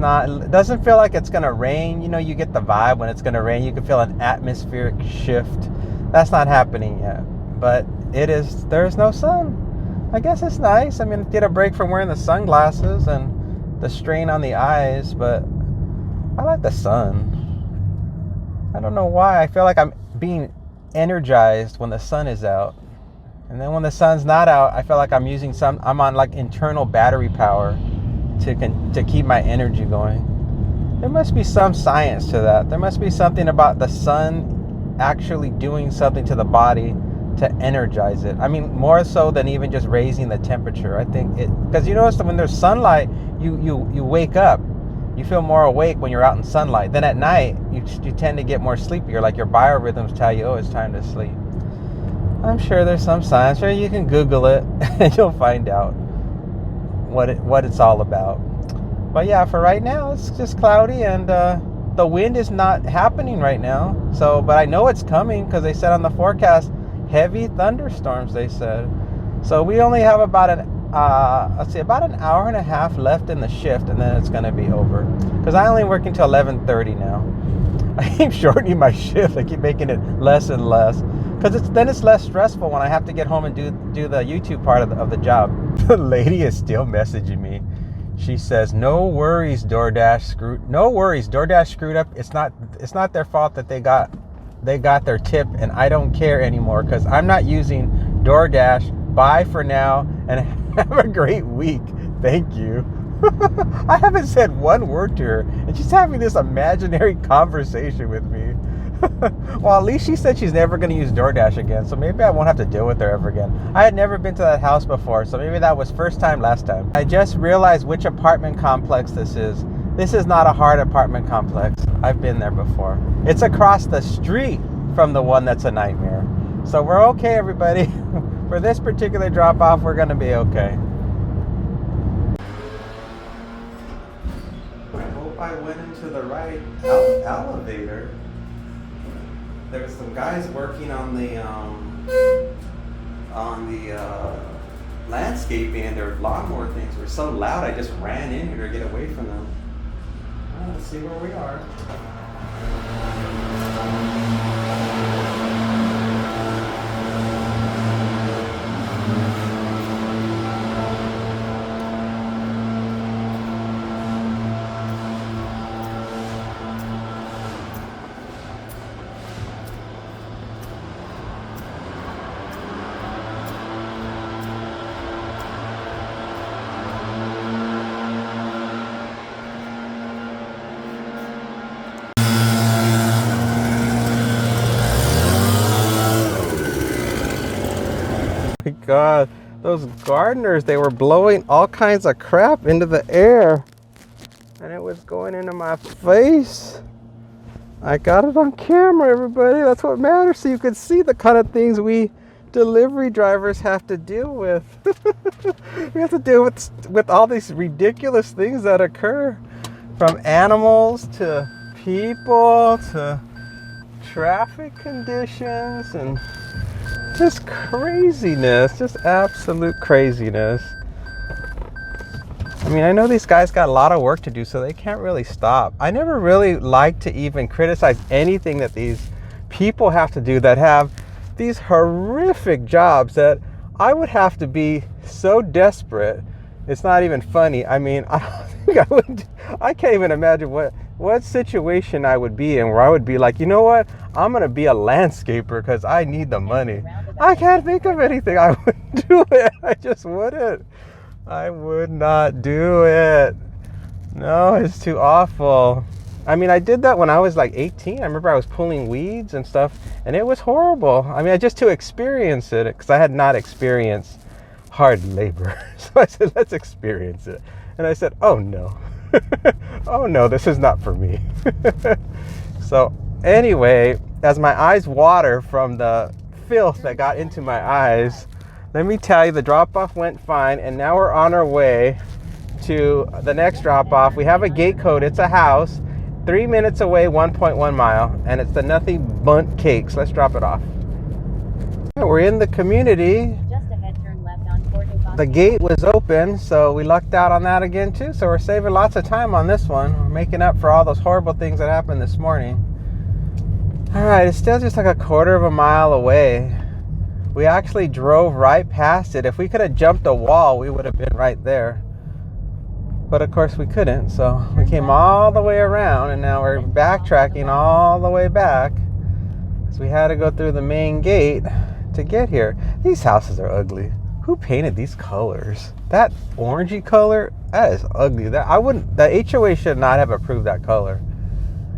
doesn't feel like it's gonna rain. You know, you get the vibe when it's gonna rain. You can feel an atmospheric shift. That's not happening yet. But there's no sun. I guess it's nice. I mean, get a break from wearing the sunglasses and the strain on the eyes, but I like the sun. I don't know why. I feel like I'm being energized when the sun is out. And then when the sun's not out, I feel like I'm on like internal battery power to keep my energy going. There must be some science to that. There must be something about the sun actually doing something to the body to energize it. I mean, more so than even just raising the temperature. I think because you notice that when there's sunlight, you wake up. You feel more awake when you're out in sunlight. Then at night, you tend to get more sleepier. Like your biorhythms tell you, oh, it's time to sleep. I'm sure there's some science. Sure, you can Google it and you'll find out what it's all about. But yeah, for right now, it's just cloudy and the wind is not happening right now. So, but I know it's coming because they said on the forecast, heavy thunderstorms, they said. So we only have about an hour and a half left in the shift, and then it's going to be over. Because I only work until 11:30 now. I keep shortening my shift. I keep making it less and less. Because then it's less stressful when I have to get home and do the YouTube part of the job. The lady is still messaging me. She says, "No worries, DoorDash screwed up. It's not their fault that they got their tip, and I don't care anymore because I'm not using DoorDash. Bye for now, and have a great week. Thank you." I haven't said one word to her, and she's having this imaginary conversation with me. Well, at least she said she's never going to use DoorDash again, so maybe I won't have to deal with her ever again. I had never been to that house before, so maybe that was first time last time. I just realized which apartment complex this is. This is not a hard apartment complex. I've been there before. It's across the street from the one that's a nightmare. So we're okay, everybody. For this particular drop-off, we're going to be okay. I hope I went into the right elevator. There were some guys working on the landscaping, and their lawnmower things were so loud I just ran in here to get away from them. Let's see where we are. My God, those gardeners, they were blowing all kinds of crap into the air and it was going into my face. I got it on camera, everybody. That's what matters, so you could see the kind of things we delivery drivers have to deal with. We have to deal with all these ridiculous things that occur, from animals to people to traffic conditions and just craziness, just absolute craziness. I mean, I know these guys got a lot of work to do, so they can't really stop. I never really like to even criticize anything that these people have to do that have these horrific jobs that I would have to be so desperate. It's not even funny. I mean, I don't think I would. I can't even imagine what situation I would be in where I would be like, you know what? I'm going to be a landscaper because I need the money. I can't think of anything. I wouldn't do it. I just wouldn't. I would not do it. No, it's too awful. I mean, I did that when I was like 18. I remember I was pulling weeds and stuff, and it was horrible. I mean, just to experience it, because I had not experienced hard labor. So I said, let's experience it. And I said, oh no. Oh no, this is not for me. So anyway, as my eyes water from the filth that got into my eyes, let me tell you, the drop-off went fine, and now we're on our way to the next drop-off. We have a gate code. It's a house 3 minutes away, 1.1 mile, and it's the Nothing Bundt cakes. Let's drop it off. We're in the community. Just ahead, turn left on Porto. The gate was open, so we lucked out on that again too. So we're saving lots of time on this one. We're making up for all those horrible things that happened this morning. All right, it's still just like a quarter of a mile away. We actually drove right past it. If we could have jumped a wall, we would have been right there. But of course we couldn't, so we came all the way around, and now we're backtracking all the way back because we had to go through the main gate to get here. These houses are ugly. Who painted these colors? That orangey color, that is ugly. The HOA should not have approved that color.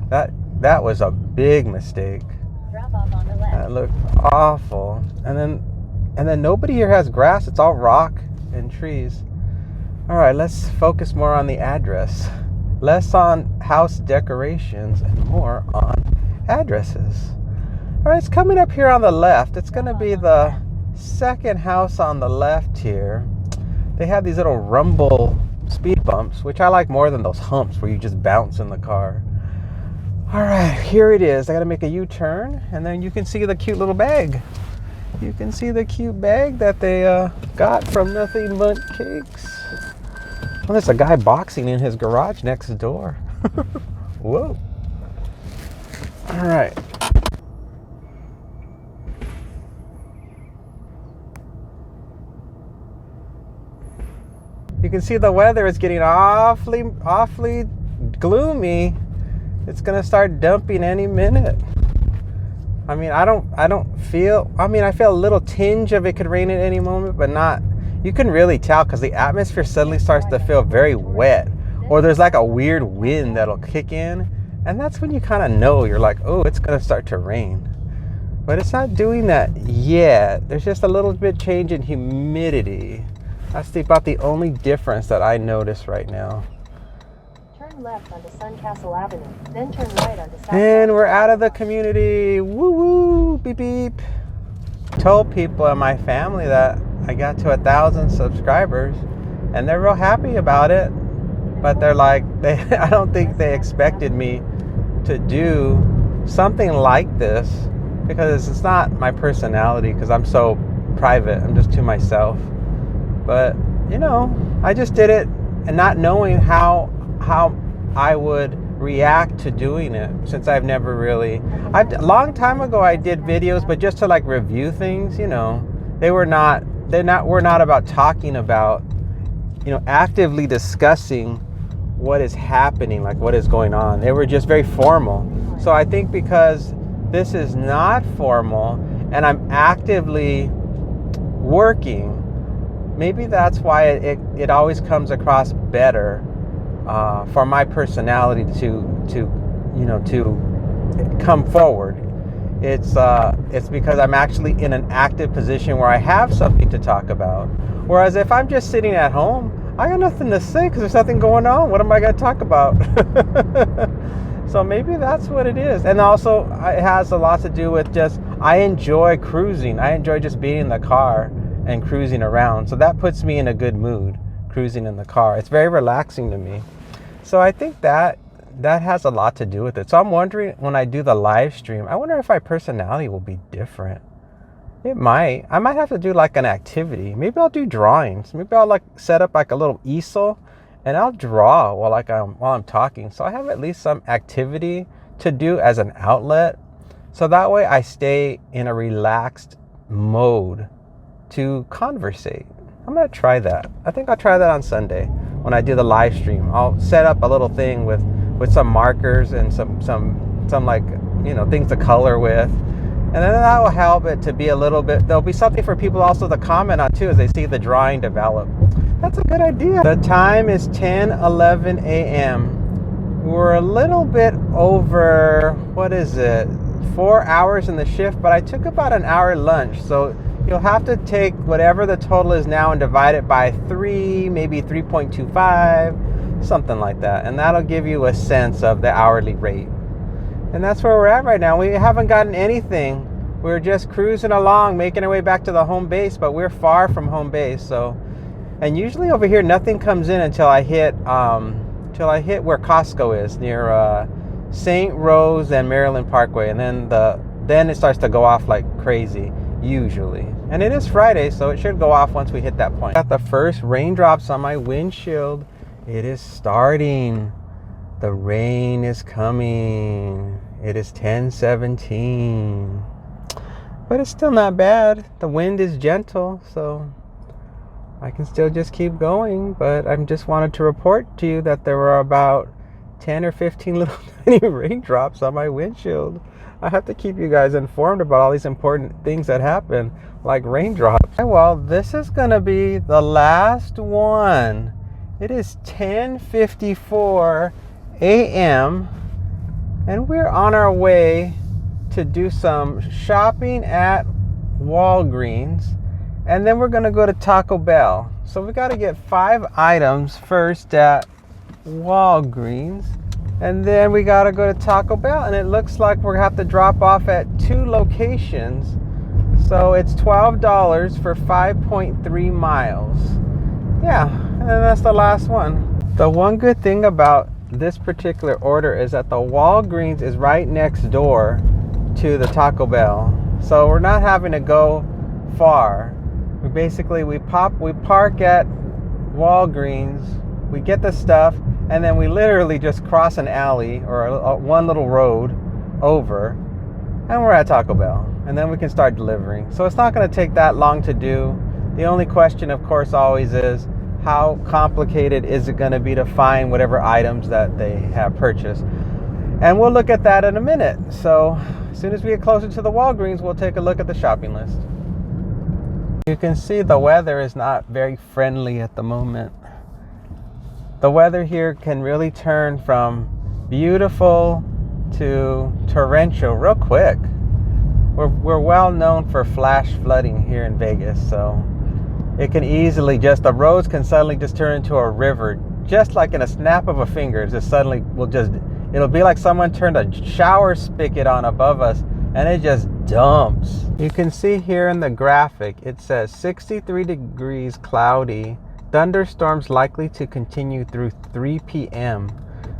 That was a big mistake. Drop off on the left. That looked awful. And then nobody here has grass. It's all rock and trees. All right, let's focus more on the address. Less on house decorations and more on addresses. All right, it's coming up here on the left. It's going to be the second house on the left here. They have these little rumble speed bumps, which I like more than those humps where you just bounce in the car. All right, here it is. I got to make a U-turn, and then you can see the cute little bag. You can see the cute bag that they got from Nothing Bundt Cakes. Well, there's a guy boxing in his garage next door. Whoa. All right. You can see the weather is getting awfully gloomy. It's gonna start dumping any minute. I mean, I feel a little tinge of it could rain at any moment, but not. You can really tell because the atmosphere suddenly starts to feel very wet, or there's like a weird wind that'll kick in, and that's when you kind of know, you're like, oh, it's gonna start to rain. But it's not doing that yet. There's just a little bit change in humidity. That's about the only difference that I notice right now. Turn left onto Suncastle Avenue, then turn right onto South. And we're out of the community. Woo woo, beep beep. Told people in my family that I got to 1,000 subscribers, and they're real happy about it. But they're like, I don't think they expected me to do something like this, because it's not my personality, because I'm so private. I'm just to myself. But, you know, I just did it, and not knowing how I would react to doing it, since I've never really. A long time ago I did videos, but just to like review things, you know. We're not about talking about, you know, actively discussing what is happening, like what is going on. They were just very formal. So I think because this is not formal and I'm actively working, maybe that's why it always comes across better for my personality to come forward. It's because I'm actually in an active position where I have something to talk about. Whereas if I'm just sitting at home, I got nothing to say because there's nothing going on. What am I going to talk about? So maybe that's what it is. And also it has a lot to do with just, I enjoy cruising. I enjoy just being in the car and cruising around. So that puts me in a good mood, cruising in the car. It's very relaxing to me. So I think that has a lot to do with it. So I'm wondering, when I do the live stream, I wonder if my personality will be different. It might. I might have to do like an activity. Maybe I'll do drawings. Maybe I'll like set up like a little easel and I'll draw while I'm talking. So I have at least some activity to do as an outlet. So that way I stay in a relaxed mode to conversate. I'm going to try that. I think I'll try that on Sunday when I do the live stream. I'll set up a little thing with some markers and some like, you know, things to color with. And then that will help it to be a little bit, there'll be something for people also to comment on too as they see the drawing develop. That's a good idea. The time is 10:11 a.m. We're a little bit over, 4 hours in the shift, but I took about an hour lunch. So you'll have to take whatever the total is now and divide it by 3, maybe 3.25, something like that. And that'll give you a sense of the hourly rate. And that's where we're at right now. We haven't gotten anything. We're just cruising along, making our way back to the home base, but we're far from home base. So, and usually over here, nothing comes in until I hit where Costco is, near St. Rose and Maryland Parkway. And then it starts to go off like crazy, usually. And it is Friday, so it should go off once we hit that point. Got the first raindrops on my windshield. It is starting. The rain is coming. It is 10:17. But it's still not bad. The wind is gentle, so I can still just keep going. But I just wanted to report to you that there were about 10 or 15 little tiny raindrops on my windshield. I have to keep you guys informed about all these important things that happen, like raindrops. Well, this is gonna be the last one. It is 10:54 a.m. and we're on our way to do some shopping at Walgreens, and then we're gonna go to Taco Bell. So we got to get 5 items first at Walgreens, and then we got to go to Taco Bell, and it looks like we're gonna have to drop off at 2 locations. So it's $12 for 5.3 miles. Yeah, and that's the last one. The one good thing about this particular order is that the Walgreens is right next door to the Taco Bell, so we're not having to go far. We park at Walgreens, we get the stuff, and then we literally just cross an alley or one little road over, and we're at Taco Bell, and then we can start delivering. So it's not going to take that long to do. The only question, of course, always is, how complicated is it going to be to find whatever items that they have purchased? And we'll look at that in a minute. So as soon as we get closer to the Walgreens, we'll take a look at the shopping list. You can see the weather is not very friendly at the moment. The weather here can really turn from beautiful to torrential real quick. We're well known for flash flooding here in Vegas, so it can easily the roads can suddenly just turn into a river, just like in a snap of a finger. It'll be like someone turned a shower spigot on above us, and it just dumps. You can see here in the graphic, it says 63 degrees cloudy, thunderstorms likely to continue through 3 p.m.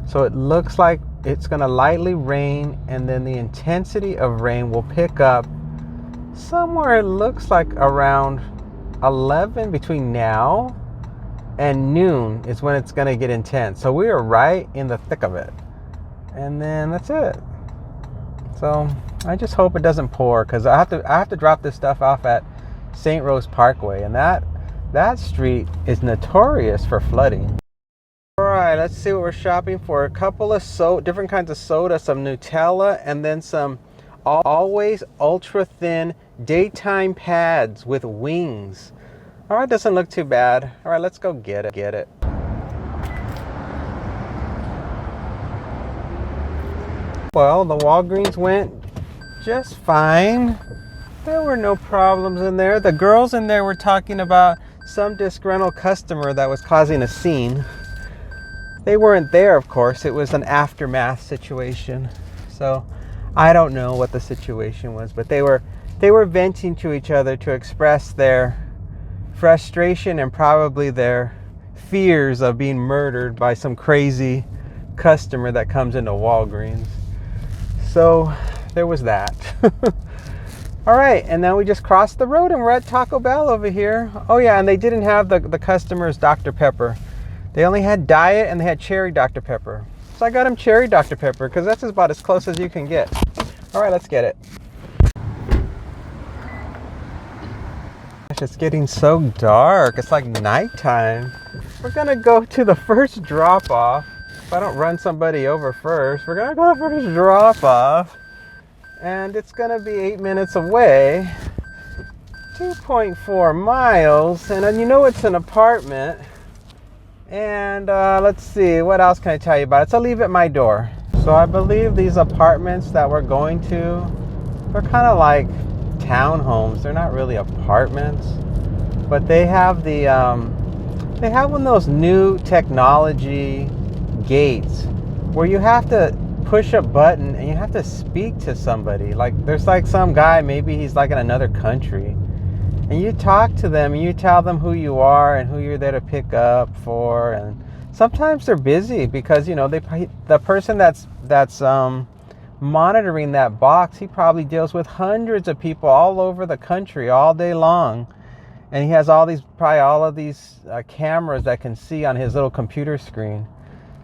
So it looks like it's gonna lightly rain, and then the intensity of rain will pick up somewhere, it looks like around 11, between now and noon is when it's going to get intense. So we are right in the thick of it. and then that's it. So I just hope it doesn't pour, because I have to drop this stuff off at St. Rose Parkway, and that street is notorious for flooding. All right, let's see what we're shopping for. A couple of different kinds of soda, some Nutella, and then some Always ultra thin daytime pads with wings. All right, doesn't look too bad. All right, let's go get it. Well, the Walgreens went just fine. There were no problems in there. The girls in there were talking about some disgruntled customer that was causing a scene. They weren't there, of course. It was an aftermath situation. So I don't know what the situation was, but they were venting to each other to express their frustration and probably their fears of being murdered by some crazy customer that comes into Walgreens. So there was that. All right, and now we just crossed the road and we're at Taco Bell over here. Oh yeah, and they didn't have the customer's Dr. Pepper. They only had Diet and they had Cherry Dr. Pepper. So I got them Cherry Dr. Pepper because that's about as close as you can get. All right, let's get it. Gosh, it's getting so dark. It's like nighttime. We're gonna go to the first drop off. If I don't run somebody over first, we're gonna go to the first drop off. And it's gonna be 8 minutes away. 2.4 miles. And then you know it's an apartment. And let's see, what else can I tell you about it? So leave at my door. So I believe these apartments that we're going to, they're kind of like townhomes. They're not really apartments, but they have they have one of those new technology gates where you have to push a button and you have to speak to somebody. Like there's like some guy, maybe he's like in another country, and you talk to them and you tell them who you are and who you're there to pick up for. And sometimes they're busy because, you know, the person that's monitoring that box, he probably deals with hundreds of people all over the country all day long, and he has all of these cameras that can see on his little computer screen.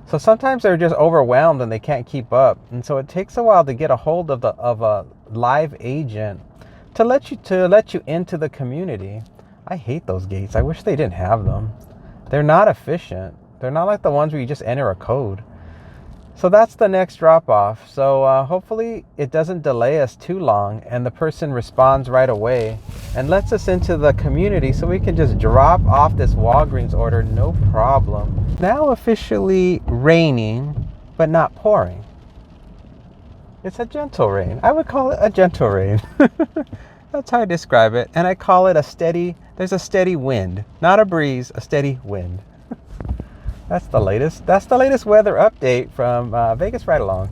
So sometimes they're just overwhelmed and they can't keep up, and so it takes a while to get a hold of a live agent to let you into the community. I hate those gates. I wish they didn't have them. They're not efficient. They're not like the ones where you just enter a code. So that's the next drop off. So hopefully it doesn't delay us too long and the person responds right away and lets us into the community so we can just drop off this Walgreens order, no problem. Now officially raining, but not pouring. It's a gentle rain. I would call it a gentle rain. That's how I describe it. And I call it there's a steady wind. Not a breeze, a steady wind. That's the latest weather update from Vegas Ride Along.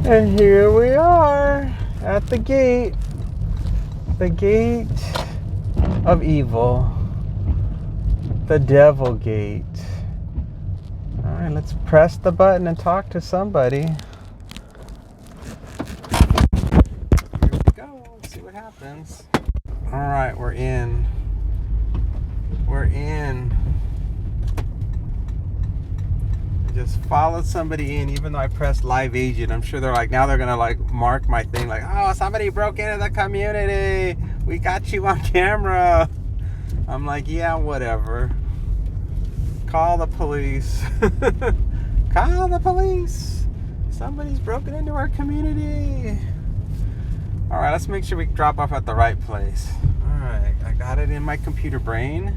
And here we are at the gate of evil, the devil gate. All right, let's press the button and talk to somebody. Here we go, let's see what happens. All right, we're in. Just followed somebody in, even though I pressed live agent. I'm sure they're gonna like mark my thing like, oh, somebody broke into the community, we got you on camera. I'm like, yeah, whatever, call the police. Call the police, somebody's broken into our community. All right, let's make sure we drop off at the right place. All right, I got it in my computer brain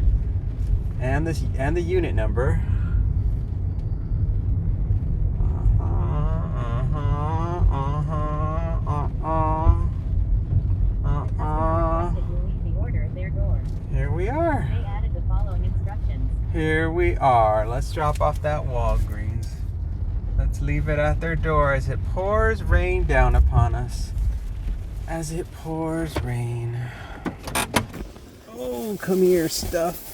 and the unit number. Here we are. They added the following instructions. Here we are. Let's drop off that Walgreens. Let's leave it at their door as it pours rain down upon us. As it pours rain. Oh, come here, stuff.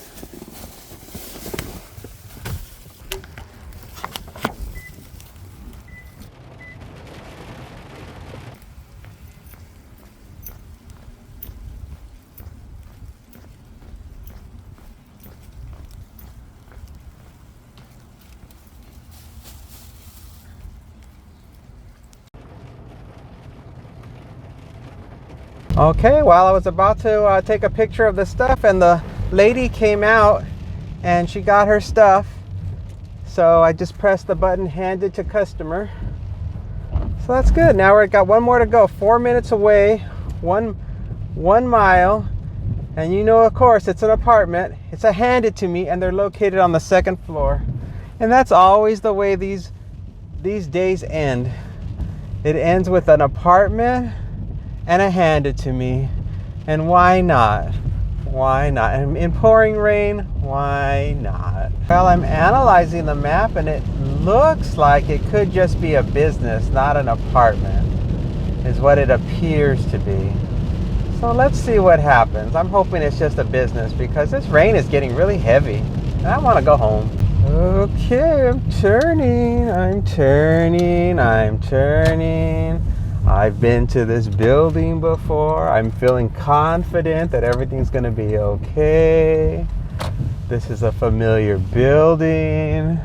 Okay, well, I was about to take a picture of the stuff, and the lady came out and she got her stuff. So I just pressed the button, handed to customer. So that's good. Now we've got one more to go. 4 minutes away, one mile. And you know, of course, it's an apartment. It's a handed to me, and they're located on the 2nd floor. And that's always the way these days end. It ends with an apartment and a handed to me. And why not? Why not? And in pouring rain, why not? Well, I'm analyzing the map, and it looks like it could just be a business, not an apartment, is what it appears to be. So let's see what happens. I'm hoping it's just a business because this rain is getting really heavy and I want to go home. Okay, I'm turning. I've been to this building before. I'm feeling confident that everything's going to be okay. This is a familiar building.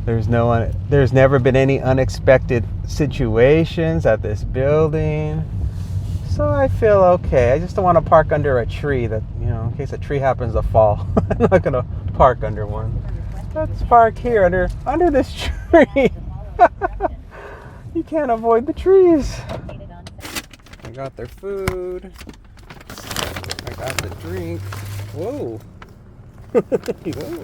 There's never been any unexpected situations at this building. So I feel okay. I just don't want to park under a tree that, you know, in case a tree happens to fall. I'm not going to park under one. Let's park here under this tree. You can't avoid the trees. I got their food. I got the drink. Whoa. Whoa.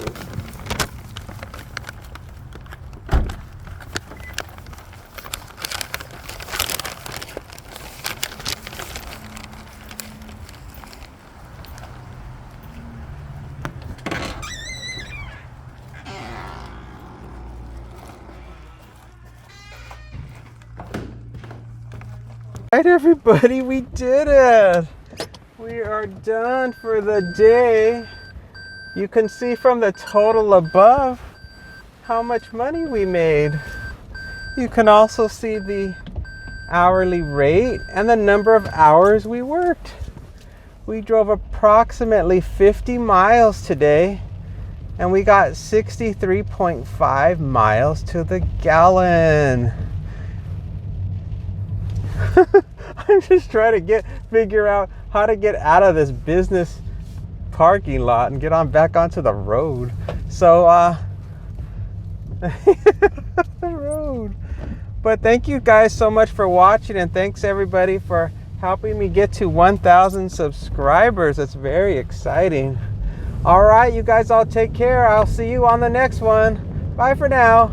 Alright, everybody, we did it. We are done for the day. You can see from the total above how much money we made. You can also see the hourly rate and the number of hours we worked. We drove approximately 50 miles today, and we got 63.5 miles to the gallon. I'm just trying to figure out how to get out of this business parking lot and get back onto the road. So, the road. But thank you guys so much for watching, and thanks everybody for helping me get to 1,000 subscribers. It's very exciting. All right, you guys all take care. I'll see you on the next one. Bye for now.